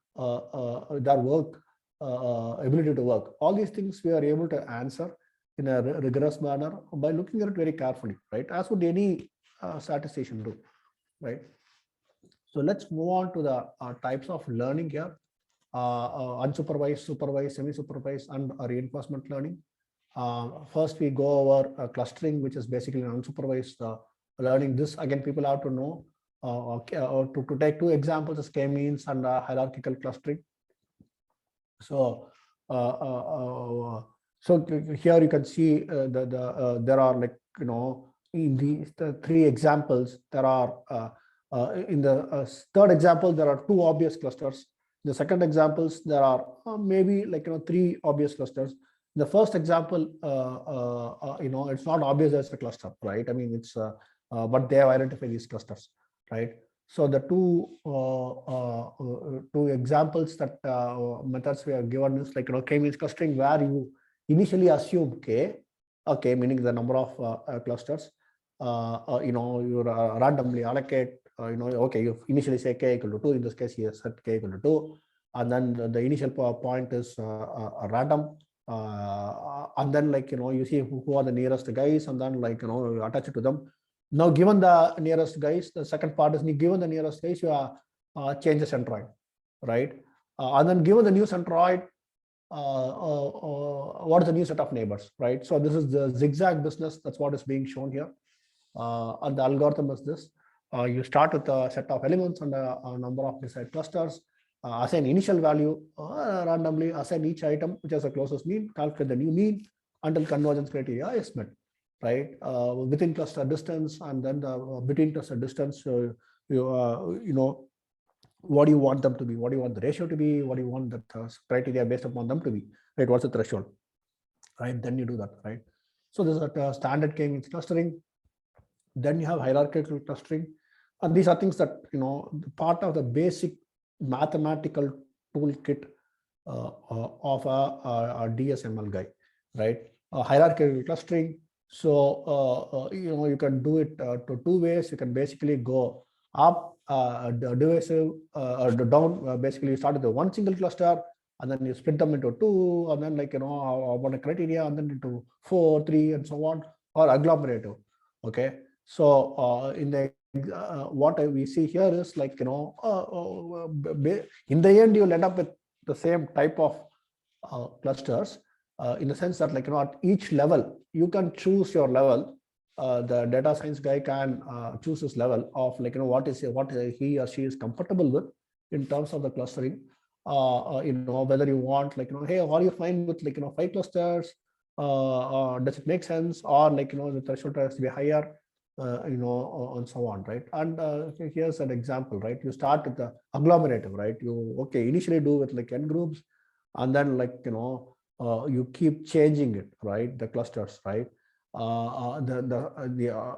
their work ability to work? All these things we are able to answer in a rigorous manner by looking at it very carefully, right? As would any statistician do, right? So let's move on to the types of learning here. Unsupervised, supervised, semi-supervised, and reinforcement learning. First, we go over clustering, which is basically an unsupervised learning. This again, people have to know. To take two examples, is k-means and hierarchical clustering. So, here you can see there are in the three examples there are in the third example there are two obvious clusters. The second examples there are maybe three obvious clusters. The first example, it's not obvious as a cluster, right? I mean, it's but they have identified these clusters, right? So the two examples that methods we have given is k-means clustering, where you initially assume k, okay, meaning the number of clusters. You randomly allocate. Okay, you initially say k equal to 2. In this case, you set k equal to 2, and then the initial point is random. And then you see who are the nearest guys, and then you attach it to them. Now given the nearest guys, the second part is given the nearest guys, you change the centroid, right? And then given the new centroid, what is the new set of neighbors, right? So this is the zigzag business. That's what is being shown here. And the algorithm is this. You start with a set of elements and a number of desired clusters. Assign initial value randomly, assign each item which has the closest mean, calculate the new mean until convergence criteria is met, right? Within cluster distance, and then the between cluster distance. So what do you want them to be? What do you want the ratio to be? What do you want the criteria based upon them to be? Right? What's the threshold? Right? Then you do that, right? So this is a standard k-means clustering. Then you have hierarchical clustering, and these are things that part of the basic mathematical toolkit of a DSML guy, right? Hierarchical clustering. So you can do it to two ways. You can basically go up divisive down. Basically, you start with the one single cluster, and then you split them into two, and then about a criteria, and then into 4, 3, and so on, or agglomerative. Okay, so in the what we see here is in the end you'll end up with the same type of clusters, in the sense that at each level you can choose your level. The data science guy can choose his level of what he or she is comfortable with in terms of the clustering. Whether you want hey, are you fine with 5 clusters? Does it make sense? Or the threshold has to be higher, and so on, right? And here's an example, right? You start with the agglomerative, right? You initially do with n groups, and then you keep changing it, right? The clusters, right? The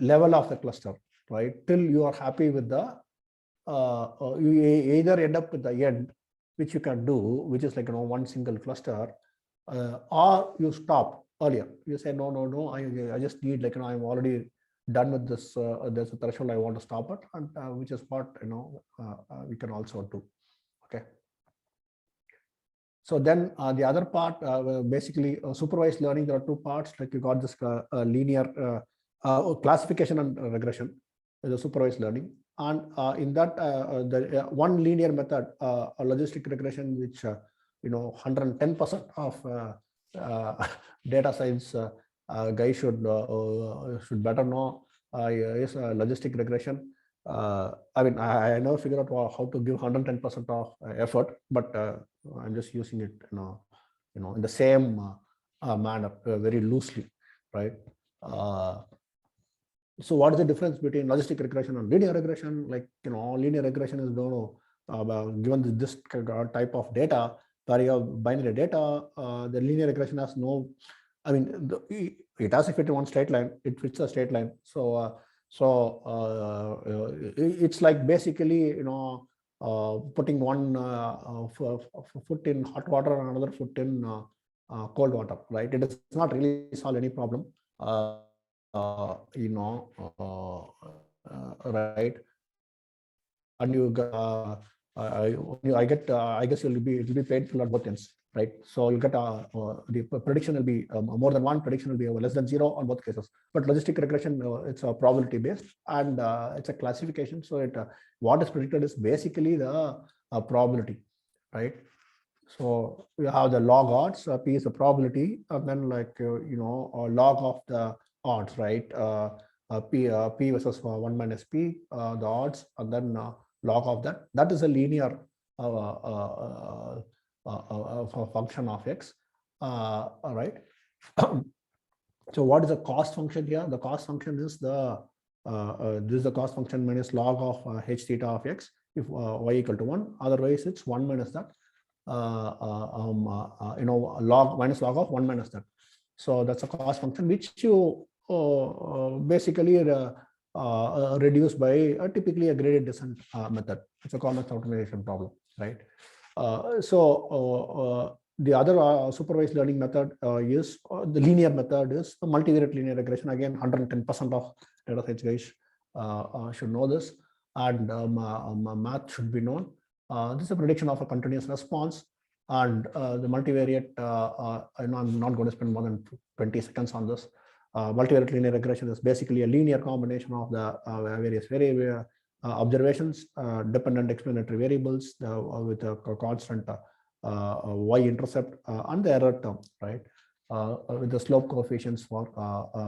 level of the cluster, right? Till you are happy with the you either end up with the end, which you can do, which is one single cluster, or you stop earlier. You say no, I just need I'm already done with this. There's a threshold I want to stop at, and which is what we can also do. Okay. So then the other part, basically supervised learning, there are two parts. You got this linear classification and regression, the supervised learning. And in that, the one linear method, a logistic regression, which 110% of data science guys should better know, is logistic regression. I mean, I never figured out how to give 110% of effort, but I'm just using it, in the same manner, very loosely, right? So what is the difference between logistic regression and linear regression? Linear regression is given this type of data, where you have binary data, the linear regression has no, I mean, it has a fit in one straight line, it fits a straight line. So it's like basically, putting one foot in hot water and another foot in cold water, right? It does not really solve any problem, right? And I guess it'll be painful at both ends, right? So you get the prediction will be more than one, prediction will be less than 0 on both cases. But logistic regression, it's a probability based, and it's a classification. So what is predicted is basically the probability, right? So you have the log odds, P is the probability, and then log of the odds, right? P versus 1 minus P, the odds, and then log of that. That is a linear function of X, right? So what is the cost function here? The cost function is this is the cost function minus log of h theta of X if y equal to 1. Otherwise, it's 1 minus that. Log minus log of 1 minus that. So that's a cost function which you basically reduce by typically a gradient descent method. It's a convex optimization problem, right? The other supervised learning method is the linear method, is the multivariate linear regression. Again, 110% of data science guys should know this, and math should be known. This is a prediction of a continuous response, and the multivariate, I'm not going to spend more than 20 seconds on this. Multivariate linear regression is basically a linear combination of the various variable observations, dependent explanatory variables with a constant y-intercept and the error term, right? With the slope coefficients for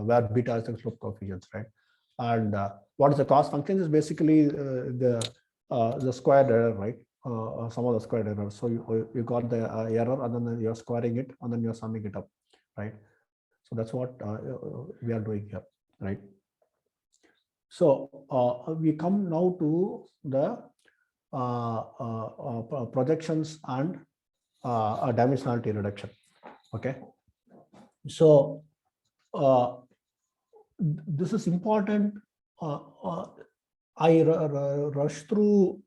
where beta is the slope coefficients, right? And what is the cost function is basically the squared error, right? Some of the squared error. So you got the error, and then you're squaring it, and then you're summing it up, right? So that's what we are doing here, right? So we come now to the projections and dimensionality reduction. Okay, so this is important. I rush through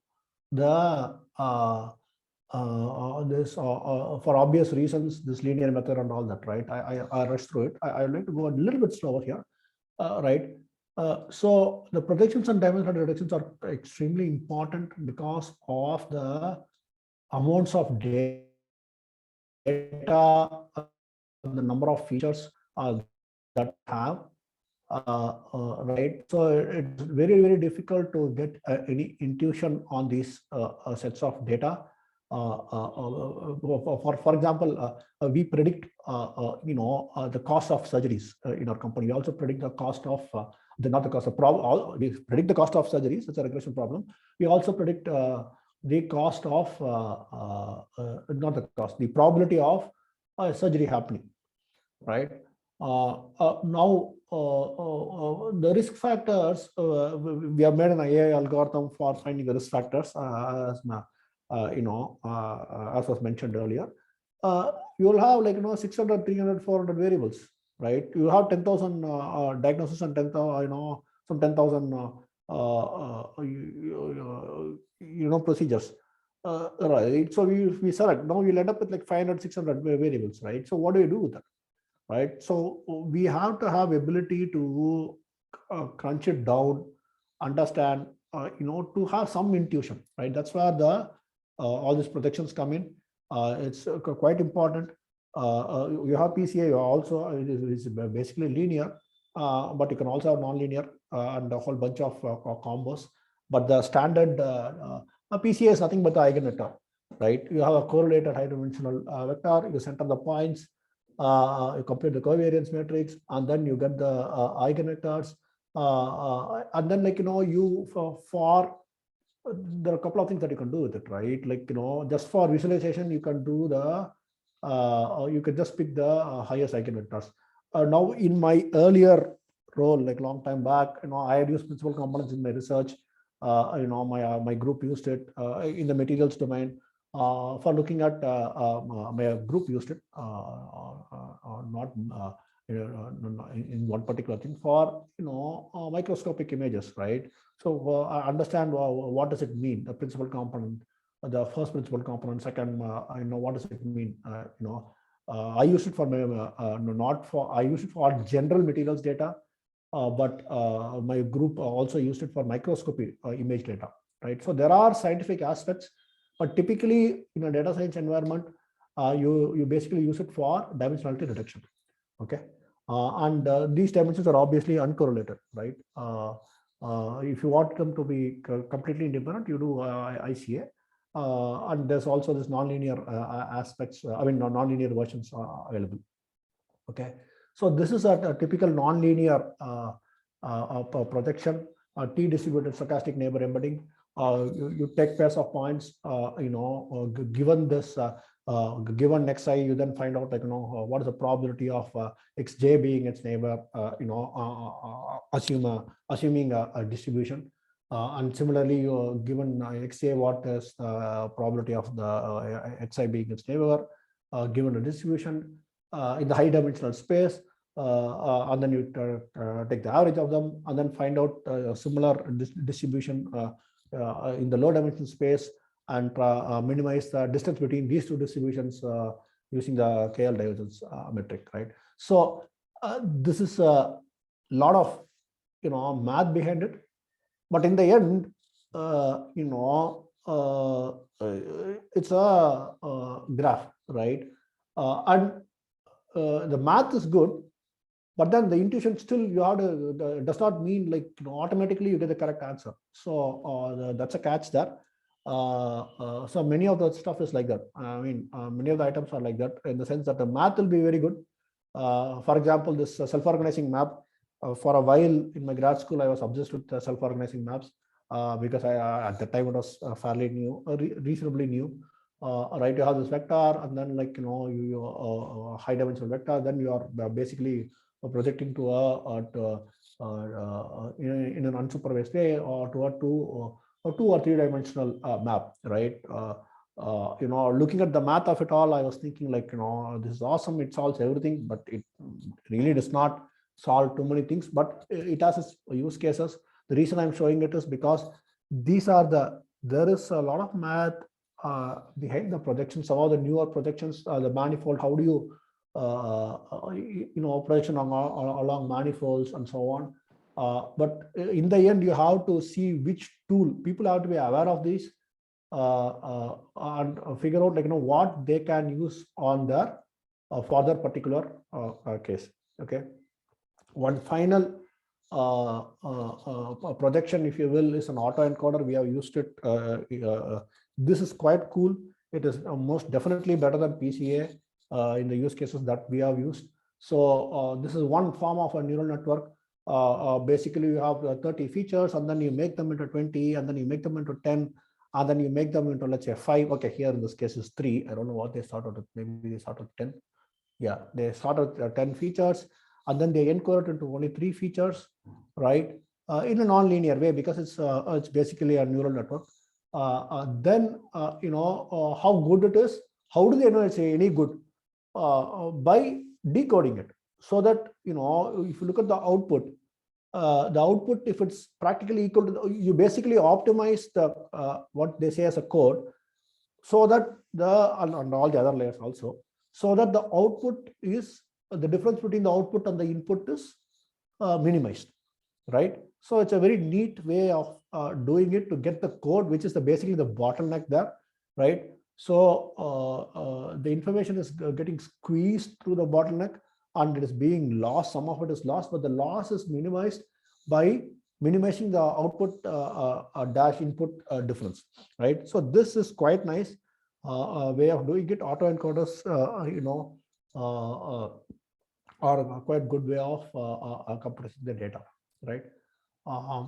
the this for obvious reasons, this linear method and all that, right? I rush through it. I would like to go a little bit slower here, right? So the projections and dimensional reductions are extremely important because of the amounts of data, the number of features that have, right? So it's very, very difficult to get any intuition on these sets of data. For example, we predict, the cost of surgeries in our company. We also predict the cost of not the cost of problem. We predict the cost of surgeries. It's a regression problem. We also predict the cost of not the cost, the probability of surgery happening, right? Now the risk factors, we have made an AI algorithm for finding the risk factors, as as was mentioned earlier. You will have 600, 300, 400 variables, right? You have 10,000 diagnosis and 10,000, some 10,000 procedures, right? So we select. Now you'll end up with like 500, 600 variables, right? So what do you do with that, right? So we have to have ability to crunch it down, understand, to have some intuition, right? That's where the all these projections come in. It's quite important. You have PCA, you also it is basically linear, but you can also have non-linear and a whole bunch of combos. But the standard PCA is nothing but the eigenvector, right? You have a correlated high dimensional vector. You center the points. You compute the covariance matrix, and then you get the eigenvectors, and then there are a couple of things that you can do with it, right? Just for visualization, you can do the you can just pick the highest eigenvectors. Now, in my earlier role, like long time back, I had used principal components in my research. My group used it in the materials domain. For looking at my group used it, not in one particular thing for microscopic images, right? So I understand what does it mean, the principal component, the first principal component, second, what does it mean? I use it for my I use it for general materials data, but my group also used it for microscopy image data, right? So there are scientific aspects, but typically in a data science environment, you basically use it for dimensionality reduction, okay? And these dimensions are obviously uncorrelated, right? If you want them to be completely independent, you do ICA. And there's also this nonlinear aspects, nonlinear versions available. Okay, so this is a typical nonlinear projection, T distributed stochastic neighbor embedding. You take pairs of points, given this, given xi, you then find out what is the probability of xj being its neighbor, assuming a distribution. And similarly, given xj, what is the probability of the xi being its neighbor, given a distribution in the high dimensional space, and then you take the average of them, and then find out a similar distribution in the low dimensional space, and minimize the distance between these two distributions using the KL divergence metric, right? So this is a lot of math behind it, but in the end, it's a graph, right? And the math is good, but then the intuition still you have to does not mean automatically you get the correct answer. So that's a catch there. So many of the stuff is like that. Many of the items are like that in the sense that the math will be very good. For example, this self-organizing map. For a while in my grad school, I was obsessed with self-organizing maps because at the time it was fairly new, reasonably new. Right, you have this vector, and then you high dimensional vector. Then you are basically projecting to in an unsupervised way, or to a two or three dimensional map, right? Looking at the math of it all, I was thinking this is awesome. It solves everything, but it really does not solve too many things. But it has its use cases. The reason I'm showing it is because there is a lot of math behind the projections. Some of the newer projections, the manifold, how do you projection along manifolds and so on. But in the end, you have to see which tool. People have to be aware of these and figure out, like, what they can use on their for their particular case. Okay. One final projection, if you will, is an autoencoder. We have used it. This is quite cool. It is most definitely better than PCA in the use cases that we have used. So this is one form of a neural network. Basically, you have 30 features, and then you make them into 20, and then you make them into 10, and then you make them into, let's say, 5. Okay, here in this case is 3. I don't know what they started with. Maybe they started 10. Yeah, they started 10 features, and then they encode it into only 3 features, right? In a non-linear way, because it's basically a neural network. Then how good it is. How do they know it's any good? By decoding it, so that if you look at the output, if it's practically equal to you basically optimize the what they say as a code, so that and all the other layers also, so that the output is the difference between the output and the input is minimized, right? So it's a very neat way of doing it to get the code, which is basically the bottleneck there, right? So the information is getting squeezed through the bottleneck, and it is being lost. Some of it is lost, but the loss is minimized by minimizing the output dash input difference, right? So this is quite nice way of doing it. Autoencoders, are a quite good way of compressing the data, right? A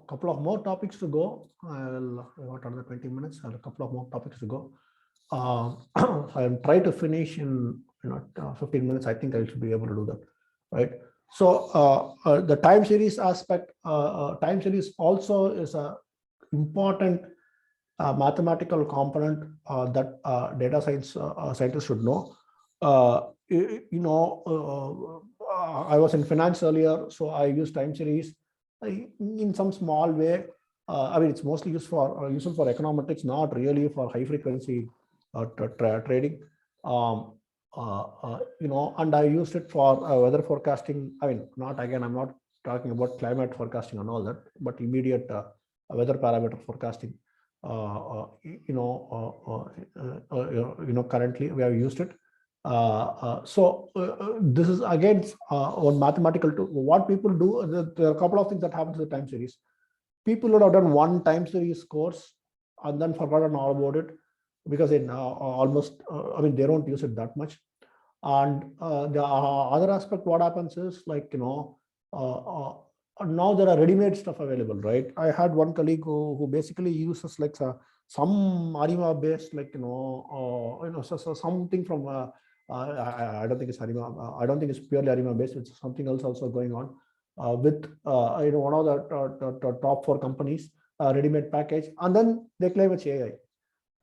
couple of more topics to go. I'll got another 20 minutes. I'll a couple of more topics to go. I'll try to finish in 15 minutes. I think I should be able to do that, right? So the time series aspect, time series also is a important mathematical component that data science scientists should know. I was in finance earlier, so I use time series in some small way. I mean, it's mostly useful for econometrics, not really for high frequency trading. And I used it for weather forecasting. I mean, I'm not talking about climate forecasting and all that, but immediate weather parameter forecasting. Currently we have used it. This is again one mathematical tool. What people do, there are a couple of things that happen to the time series. People would have done one time series course and then forgotten all about it, because they they don't use it that much. And the other aspect, what happens is, like, now there are ready-made stuff available, right? I had one colleague who basically uses like some ARIMA based, like, so something from I don't think it's ARIMA. I don't think it's purely ARIMA based. It's something else also going on with one of the top 4 companies, ready-made package, and then they claim it's AI,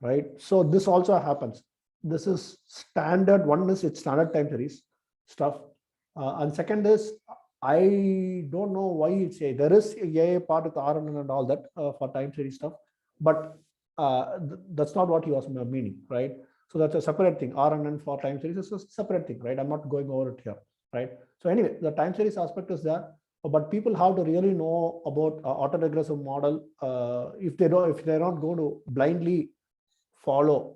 right? So this also happens. This is standard. One is it's standard time series stuff, and second is, I don't know why it's AI. There is AI part with RNN and all that for time series stuff, but that's not what he was meaning, right? So that's a separate thing. RNN for time series is a separate thing, right? I'm not going over it here, right? So anyway, the time series aspect is there, but people have to really know about autoregressive model. If they're not going to blindly follow,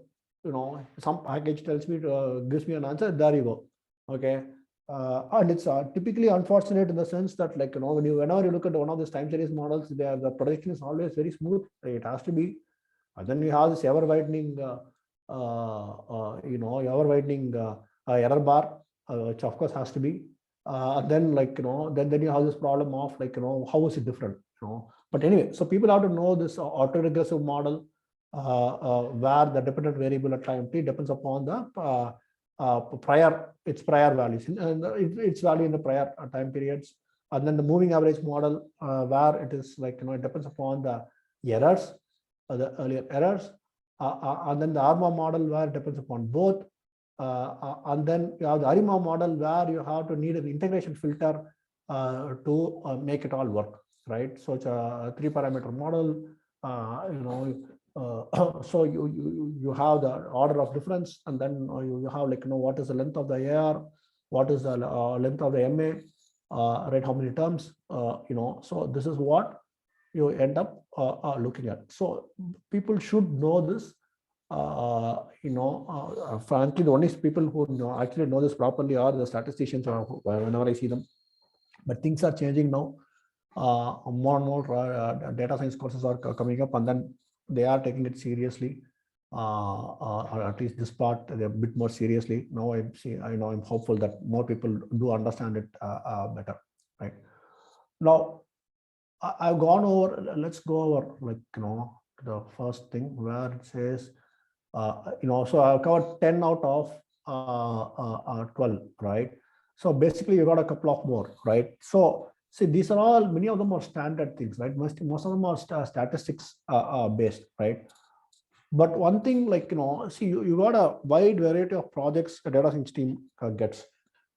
some package tells me gives me an answer, there you go, okay. And it's typically unfortunate in the sense that, like, whenever you look at one of these time series models, the prediction is always very smooth. It has to be, and then you have this ever widening error bar, which of course has to be. And then, like, then you have this problem of, like, how is it different? But anyway, so people have to know this autoregressive model, where the dependent variable at time t depends upon the prior values, its value in the prior time periods. And then the moving average model, where it is, like, it depends upon the errors, the earlier errors, and then the ARMA model, where it depends upon both. And then you have the ARIMA model, where you have to need an integration filter to make it all work, right? So it's a 3-parameter model. So you have the order of difference, and then you have, like, what is the length of the AR, what is the length of the MA, right? How many terms, so this is what you end up looking at. So people should know this. Frankly, the only people who actually know this properly are the statisticians, whenever I see them. But things are changing now. More and more data science courses are coming up, and then they are taking it seriously. Or at least this part they're a bit more seriously. Now I'm hopeful that more people do understand it better. Right now, I've gone over. Let's go over the first thing where it says so I've covered 10 out of 12, right? So basically you got a couple of more, right? So see, these are all, many of them are standard things, right? Most of them are statistics based, right? But one thing, see, you got a wide variety of projects a data science team gets,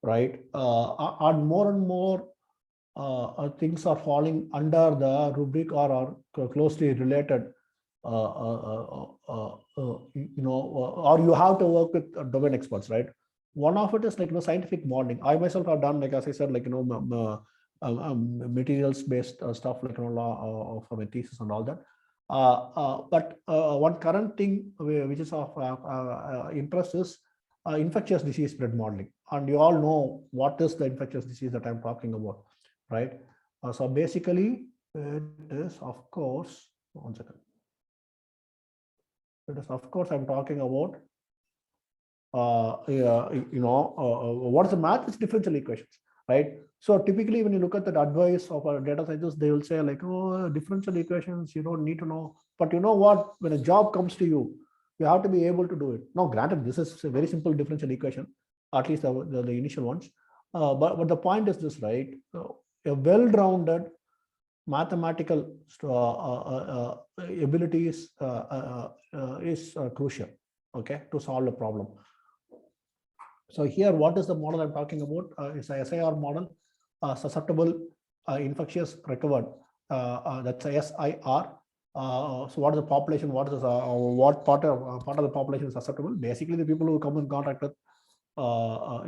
right? And more things are falling under the rubric or are closely related, or you have to work with domain experts, right? One of it is scientific modeling. I myself have done, as I said, materials based stuff, law for my thesis and all that. But one current thing which is of interest is infectious disease spread modeling, and you all know what is the infectious disease that I'm talking about, right? So basically, it is, of course, one second. It is, of course, I'm talking about what is the math? It's differential equations, right? So typically, when you look at the advice of our data scientists, they will say differential equations, you don't need to know. But you know what? When a job comes to you, you have to be able to do it. Now, granted, this is a very simple differential equation, at least the initial ones. But the point is this, right? A well-rounded mathematical abilities is crucial, okay, to solve a problem. So here, what is the model I'm talking about? It's a SIR model, susceptible, infectious, recovered. That's a SIR. So what is the population? What part of the population is susceptible? Basically, the people who come in contact with the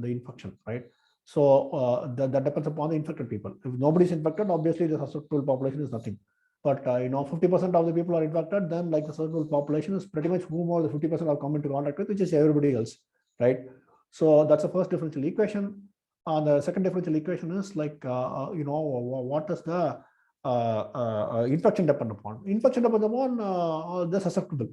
infection, right? So that depends upon the infected people. If nobody is infected, obviously the susceptible population is nothing. But 50% of the people are infected, then the susceptible population is pretty much whom all the 50% are come into contact with, which is everybody else, right? So that's the first differential equation. And the second differential equation is what does the infection depend upon? Infection depends upon the susceptible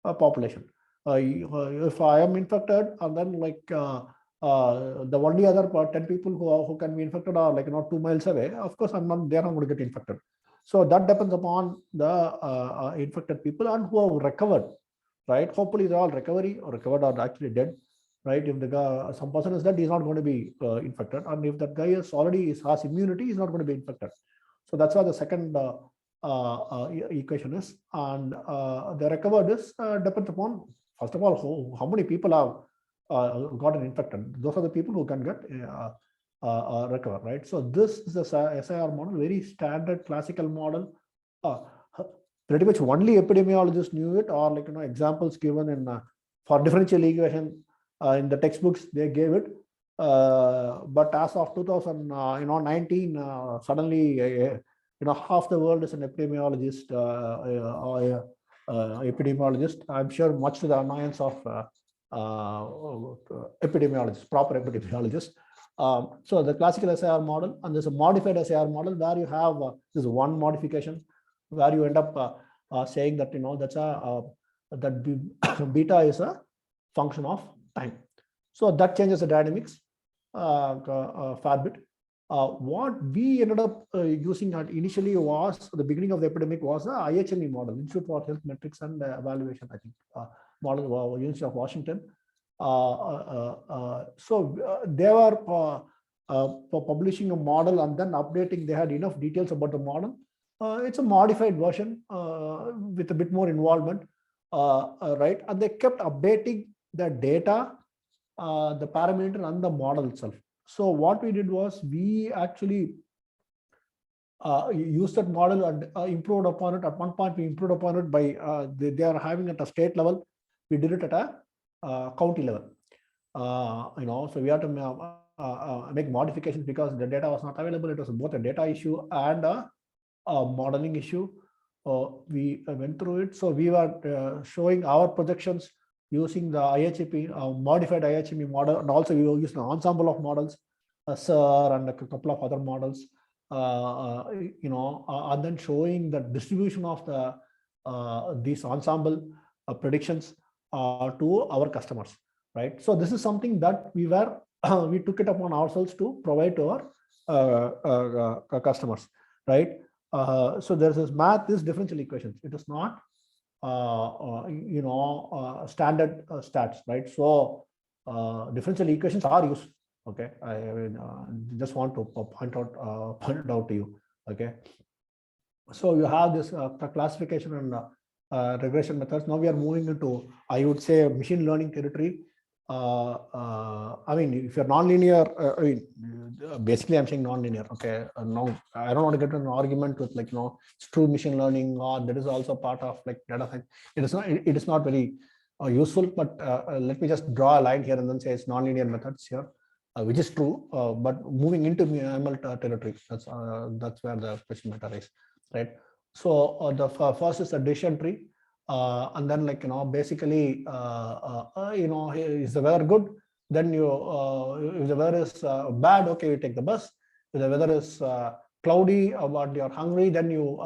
population. If I am infected, and then the only other 10 people who can be infected are 2 miles away, of course they're not going to get infected. So that depends upon the infected people and who have recovered, right? Hopefully they're all recovered or actually dead, right? If the guy, some person is dead, he's not going to be infected, and if that guy is already has immunity, he's not going to be infected. So that's why the second equation is, and the recovered is depends upon, first of all, how many people have gotten infected. Those are the people who can get recover, right? So this is the SIR model, very standard classical model. Pretty much only epidemiologists knew it, or examples given in for differential equation in the textbooks they gave it. But as of 2019, suddenly half the world is an epidemiologist or epidemiologist. I'm sure much to the annoyance of epidemiologists, proper epidemiologists. So the classical SIR model, and there's a modified SIR model where you have this one modification where you end up saying that that's that beta is a function of time. So that changes the dynamics fair bit. What we ended up using initially was, the beginning of the epidemic was the IHME model, Institute for Health Metrics and Evaluation, I think, model, University of Washington. So they were publishing a model and then updating. They had enough details about the model. It's a modified version with a bit more involvement, right? And they kept updating the data, the parameter and the model itself. So what we did was we actually used that model and improved upon it. At one point, we improved upon it by they are having at a state level. We did it at a county level. So we had to make modifications because the data was not available. It was both a data issue and a modeling issue. We went through it. So we were showing our projections using the IHP, modified IHP model, and also we used an ensemble of models, SIR and a couple of other models, and then showing the distribution of the these ensemble predictions to our customers, right? So this is something that we were we took it upon ourselves to provide to our customers, right? So there's this math, this differential equations. It is not standard stats, right? So differential equations are used. Okay, I mean, just want to point it out to you. Okay, so you have this classification and regression methods. Now we are moving into, I would say, machine learning territory. I mean, if you're nonlinear, basically I'm saying nonlinear. Okay, now I don't want to get into an argument with it's true machine learning or that is also part of data science. It is not very useful. But let me just draw a line here and then say it's nonlinear methods here, which is true. But moving into ML territory, that's where the question might arise, right? So the first is the decision tree. And then basically is the weather good, then you if the weather is bad, okay, you take the bus. If the weather is cloudy but you're hungry, then you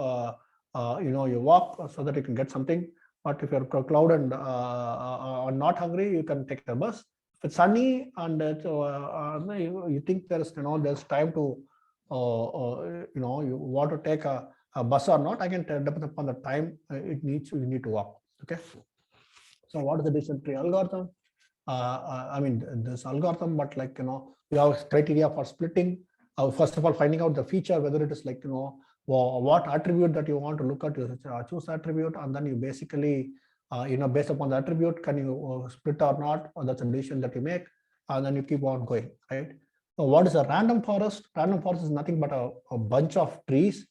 you walk so that you can get something. But if you're cloud and not hungry, you can take the bus. If it's sunny and you think there's time to you want to take a bus or not, again, depends upon the time you need to walk. Okay. So what is the decision tree algorithm? I mean, this algorithm, but you have criteria for splitting. First of all, finding out the feature, whether it is what attribute that you want to look at, you choose attribute, and then you basically based upon the attribute, can you split or not, or that's a decision that you make, and then you keep on going, right? So what is a random forest? Random forest is nothing but a bunch of trees.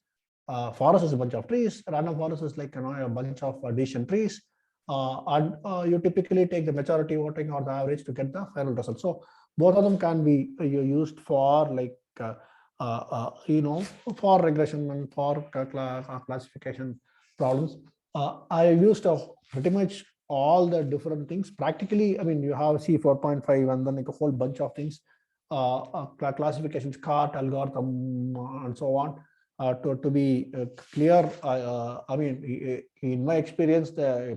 Forest is a bunch of trees. Random forest is a bunch of decision trees, and you typically take the majority voting or the average to get the final result. So both of them can be used for for regression and for classification problems. I used pretty much all the different things. Practically, I mean, you have C4.5 and then a whole bunch of things, classifications, CART, algorithm, and so on. To be clear, I mean, in my experience,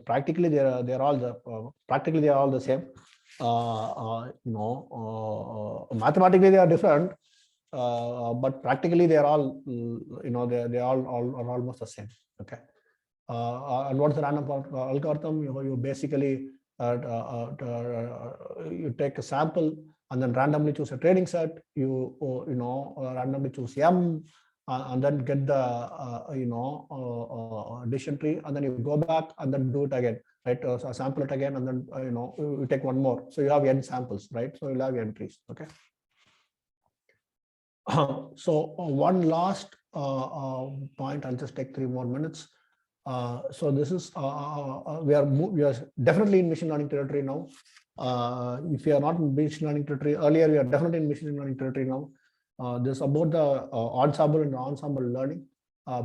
practically they're all the same. Mathematically they are different, but practically they are all they all are almost the same. Okay. And what's the random algorithm? You basically you take a sample and then randomly choose a training set. You randomly choose M. And then get the decision tree, and then you go back and then do it again, right? So sample it again, and then you take one more. So you have n samples, right? So you'll have n trees. Okay. So one last point. I'll just take 3 more minutes. So this is we are definitely in machine learning territory now. If you are not in machine learning territory earlier, we are definitely in machine learning territory now. This is about the ensemble and ensemble learning,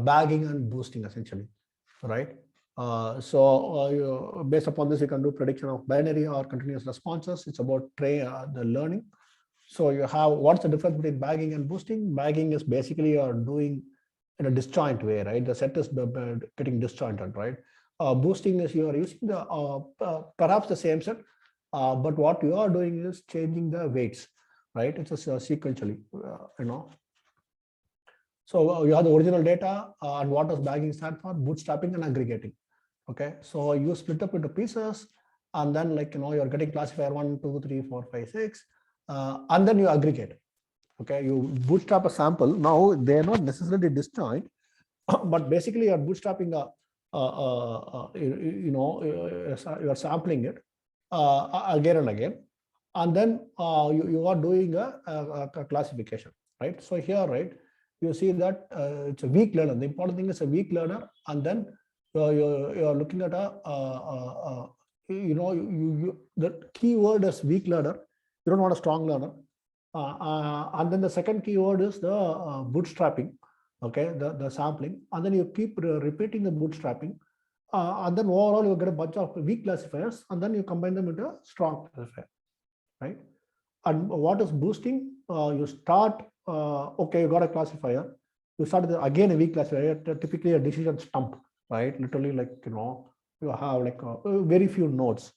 bagging and boosting essentially, right? So based upon this, you can do prediction of binary or continuous responses. It's about the learning. So you have, what's the difference between bagging and boosting? Bagging is basically you're doing in a disjoint way, right? The set is getting disjointed, right? Boosting is you are using the perhaps the same set, but what you are doing is changing the weights, right? It's just sequentially, So you have the original data, and what does bagging stand for? Bootstrapping and aggregating. Okay, so you split up into pieces, and then you're getting classifier 1, 2, 3, 4, 5, 6, and then you aggregate. Okay, you bootstrap a sample. Now they're not necessarily disjoint, but basically you're bootstrapping you're sampling it again and again, and then you are doing a classification, right? So here, right, you see that it's a weak learner. The important thing is a weak learner, and then you're looking at the key word is weak learner. You don't want a strong learner. And then the second keyword is the bootstrapping, okay, the sampling, and then you keep repeating the bootstrapping, and then overall you get a bunch of weak classifiers, and then you combine them into a strong classifier, right? And what is boosting? You start, okay, you got a classifier, you start again a weak classifier, typically a decision stump, right? Literally, like, you know, you have like very few nodes,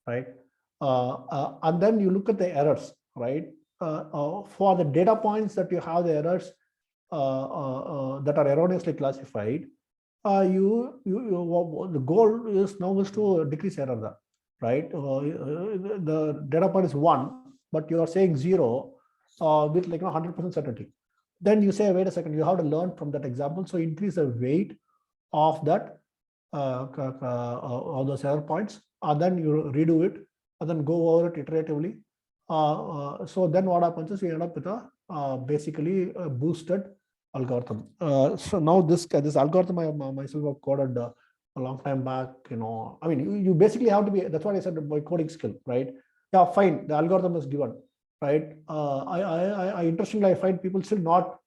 right? And then you look at the errors, right? For the data points that you have the errors that are erroneously classified, the goal is now is to decrease error there, right? The data point is 1, but you are saying 0 with like 100% certainty. Then you say, wait a second, you have to learn from that example. So increase the weight of that of those error points, and then you redo it, and then go over it iteratively. So then what happens is you end up with a basically a boosted algorithm. So now this algorithm I myself have coded a long time back. You know, I mean, you basically have to be. That's what I said my coding skill, right? Yeah, fine. The algorithm is given, right? I interestingly, I find people still not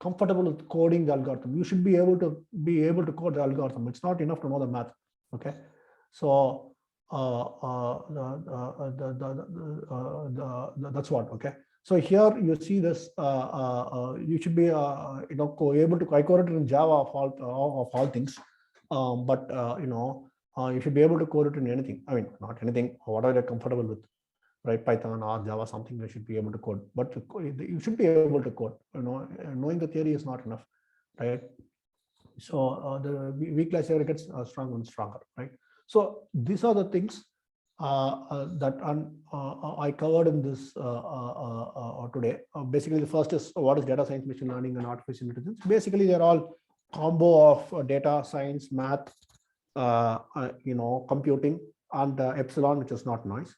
comfortable with coding the algorithm. You should be able to code the algorithm. It's not enough to know the math. Okay, so that's what. Okay, so here you see this. You should be you know, able to. I code it in Java of all things, but you know, you should be able to code it in anything. I mean, not anything, whatever you're comfortable with, right? Python or Java, something you should be able to code, but you should be able to code. You know, knowing the theory is not enough, right? So the weak classifier gets stronger and stronger, right? So these are the things that I covered in this today. Basically, the first is what is data science, machine learning, and artificial intelligence. Basically, they're all combo of data science, math, you know, computing, and epsilon, which is not noise.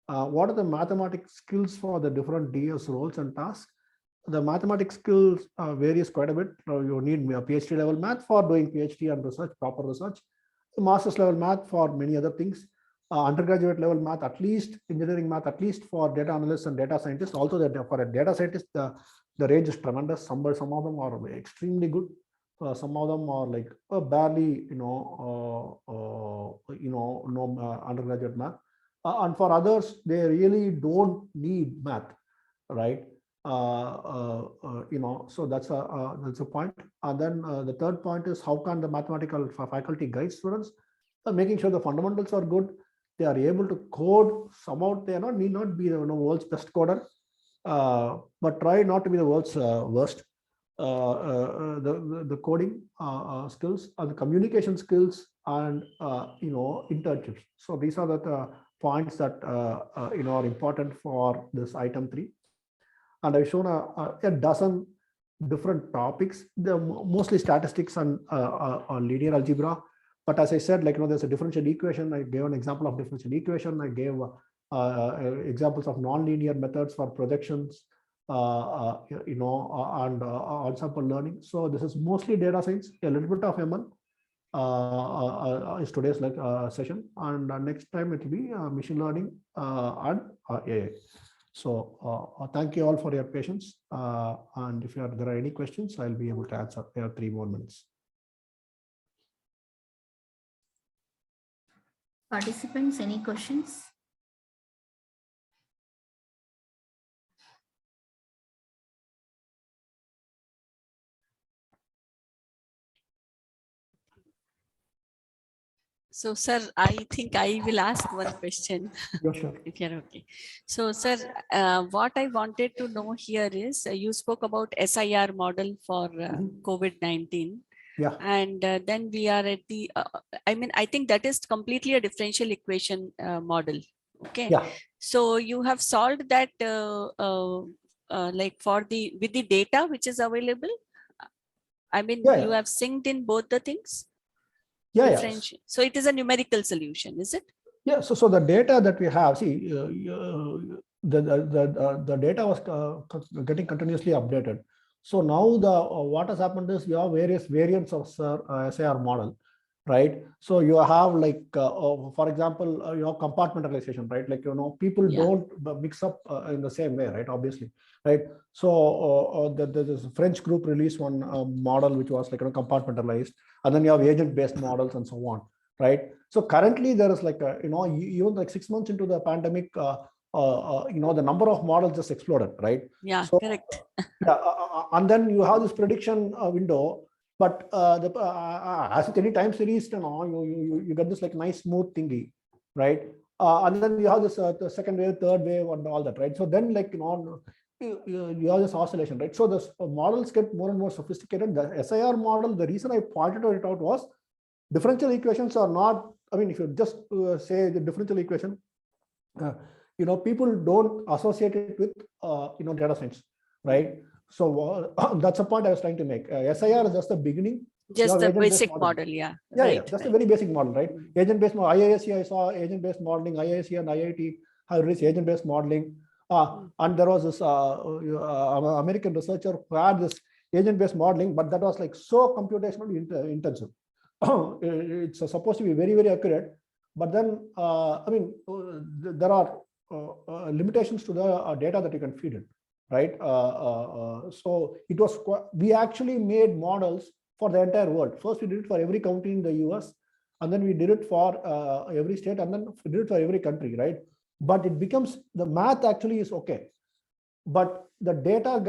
What are the mathematics skills for the different DS roles and tasks? The mathematics skills varies quite a bit. You need a PhD level math for doing PhD and research, proper research. Master's level math for many other things. Undergraduate level math, at least engineering math, at least for data analysts and data scientists. Also, for a data scientist, the range is tremendous. Some of them are extremely good. Some of them are like barely, you know, no undergraduate math. And for others, they really don't need math, right? You know, so that's a point. And then the third point is, how can the mathematical faculty guide students, making sure the fundamentals are good, they are able to code. Somehow they need not be the world's best coder, but try not to be the world's worst. The coding skills, the communication skills, and you know, internships. So these are the points that you know, are important for this item 3. And I've shown a dozen different topics. They're mostly statistics and linear algebra. But as I said, like, you know, there's a differential equation. I gave an example of differential equation. I gave examples of nonlinear methods for projections, you know, and ensemble learning. So this is mostly data science, a little bit of ML is today's session. And next time it will be machine learning and AI. So thank you all for your patience. And if there are any questions, I'll be able to answer. We have 3 more minutes. Participants, any questions? So, sir, I think I will ask one question. Yeah, sure. If you're okay. So, sir, what I wanted to know here is, you spoke about SIR model for COVID-19. Yeah. And then we are at the, I mean, I think that is completely a differential equation model. Okay. Yeah. So you have solved that like with the data which is available. I mean, you have synced in both the things. Yeah. Yes. So it is a numerical solution, is it? Yeah. So the data that we have, see, the data was getting continuously updated. So now what has happened is you have various variants of SIR model, right? So you have like, for example, compartmentalization, right? Like, people Yeah. don't mix up in the same way, right? Obviously, right? So there's a French group released one model which was like compartmentalized, and then you have agent-based models and so on, right? So currently there is like even like 6 months into the pandemic, the number of models just exploded, right? Yeah, So, correct. and then you have this prediction window, but as with any time series, you get this like nice smooth thingy, right? And then you have this the second wave, third wave, and all that, right? So then like you have this oscillation, right? So the models get more and more sophisticated. The SIR model, the reason I pointed it out was differential equations are not. I mean, if you just say the differential equation, people don't associate it with data science, right? So that's the point I was trying to make. SIR is just the beginning. Just the basic model, yeah. Yeah, right, yeah, that's right. a very basic model, right? Agent-based model, IISc, I saw agent-based modeling, IISc and IIT have released agent-based modeling. And there was this American researcher who had this agent-based modeling, but that was like so computationally intensive. It's supposed to be very, very accurate, but then, there are limitations to the data that you can feed it, right? So it was, we actually made models for the entire world. First, we did it for every county in the US, and then we did it for every state, and then we did it for every country, right? But it becomes, the math actually is okay, but the data,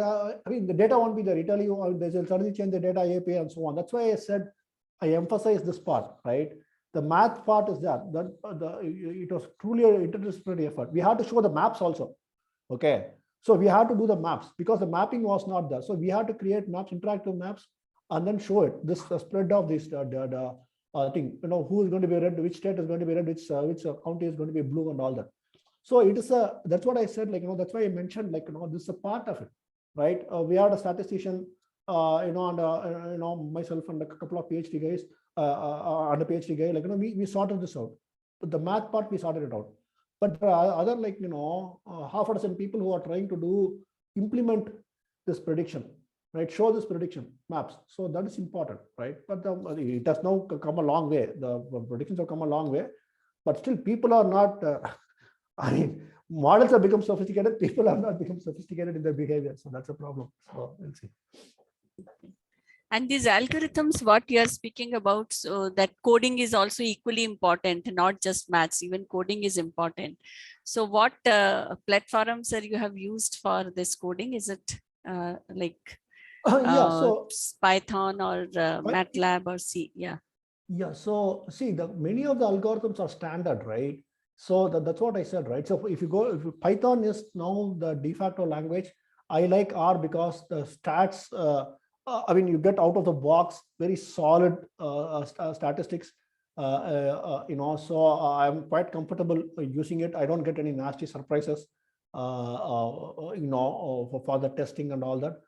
the data won't be there. Italy, they will suddenly change the data API and so on. That's why I said, I emphasize this part, right? The math part is that it was truly an interdisciplinary effort. We had to show the maps also, okay? So we had to do the maps because the mapping was not there. So we had to create maps, interactive maps, and then show it. This spread of this thing, who is going to be red, which state is going to be red, which county is going to be blue, and all that. So it is that's what I said, like, that's why I mentioned, like, this is a part of it, right? We had a statistician, and myself and a couple of PhD guys, and a PhD guy, like, we sorted this out. But the math part, we sorted it out. But other, like, half a dozen people who are trying to implement this prediction, right? Show this prediction maps. So that is important, right? But it has now come a long way. The predictions have come a long way, but still people are not, models have become sophisticated. People have not become sophisticated in their behavior. So that's a problem. So we'll see. And these algorithms, what you are speaking about, so that coding is also equally important, not just maths, even coding is important. So what platforms are you have used for this coding? Is it So Python or MATLAB or C? Yeah. Yeah. So see, many of the algorithms are standard, right? So that's what I said, right? So if Python is now the de facto language. I like R because the stats, you get out of the box very solid statistics. So I'm quite comfortable using it. I don't get any nasty surprises, for the testing and all that.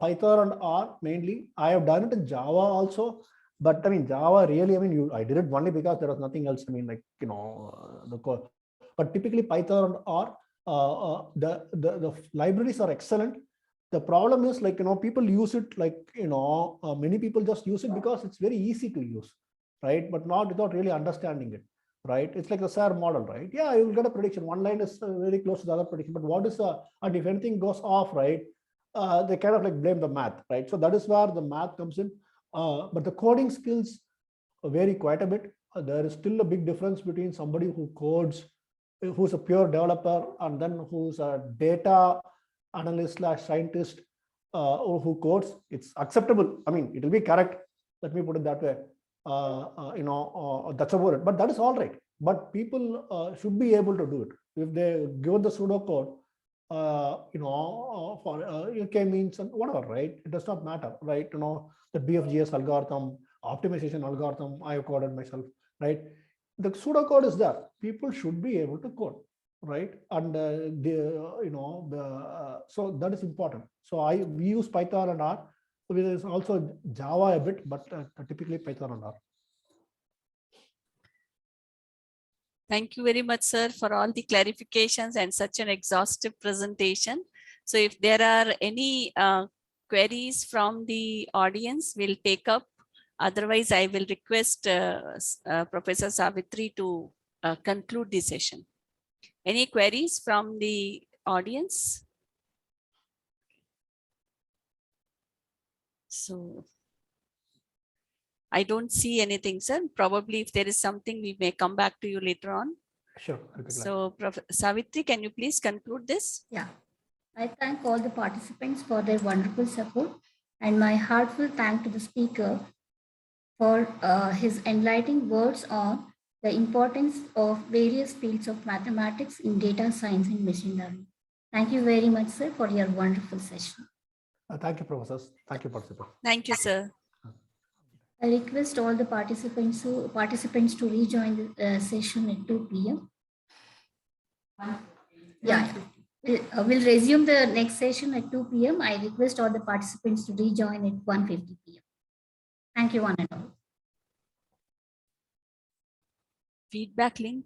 Python and R mainly. I have done it in Java also. But Java really, I did it only because there was nothing else. The code. But typically Python or the libraries are excellent. The problem is, like, people use it, like, many people just use it because it's very easy to use, right? But not without really understanding it, right? It's like the SIR model, right? Yeah, you will get a prediction. One line is very close to the other prediction, but what is and if anything goes off, right? They kind of like blame the math, right? So that is where the math comes in. But the coding skills vary quite a bit. There is still a big difference between somebody who codes, who's a pure developer, and then who's a data analyst / scientist who codes. It's acceptable. It will be correct. Let me put it that way. That's about it. But that is all right. But people should be able to do it. If they give the pseudocode, for UK means whatever, right? It does not matter, right? The BFGS algorithm, optimization algorithm, I have coded myself, right? The pseudocode is there. People should be able to code, right? And so that is important. So we use Python and R. So there is also Java a bit, but typically Python and R. Thank you very much, sir, for all the clarifications and such an exhaustive presentation. So if there are any queries from the audience, we'll take up Otherwise, I will request Professor Savitri to conclude the session. Any queries from the audience? So I don't see anything, sir. Probably if there is something, we may come back to you later on. Sure. I'll be glad. So Savitri, can you please conclude this? Yeah, I thank all the participants for their wonderful support, and my heartfelt thank to the speaker for his enlightening words on the importance of various fields of mathematics in data science and machine learning. Thank you very much, sir, for your wonderful session. Thank you, professors. Thank you, participants. Thank you, sir. I request all the participants to rejoin the session at 2 p.m. Yeah, we'll resume the next session at 2 p.m. I request all the participants to rejoin at 1:50 p.m. Thank you, one and all. Feedback link.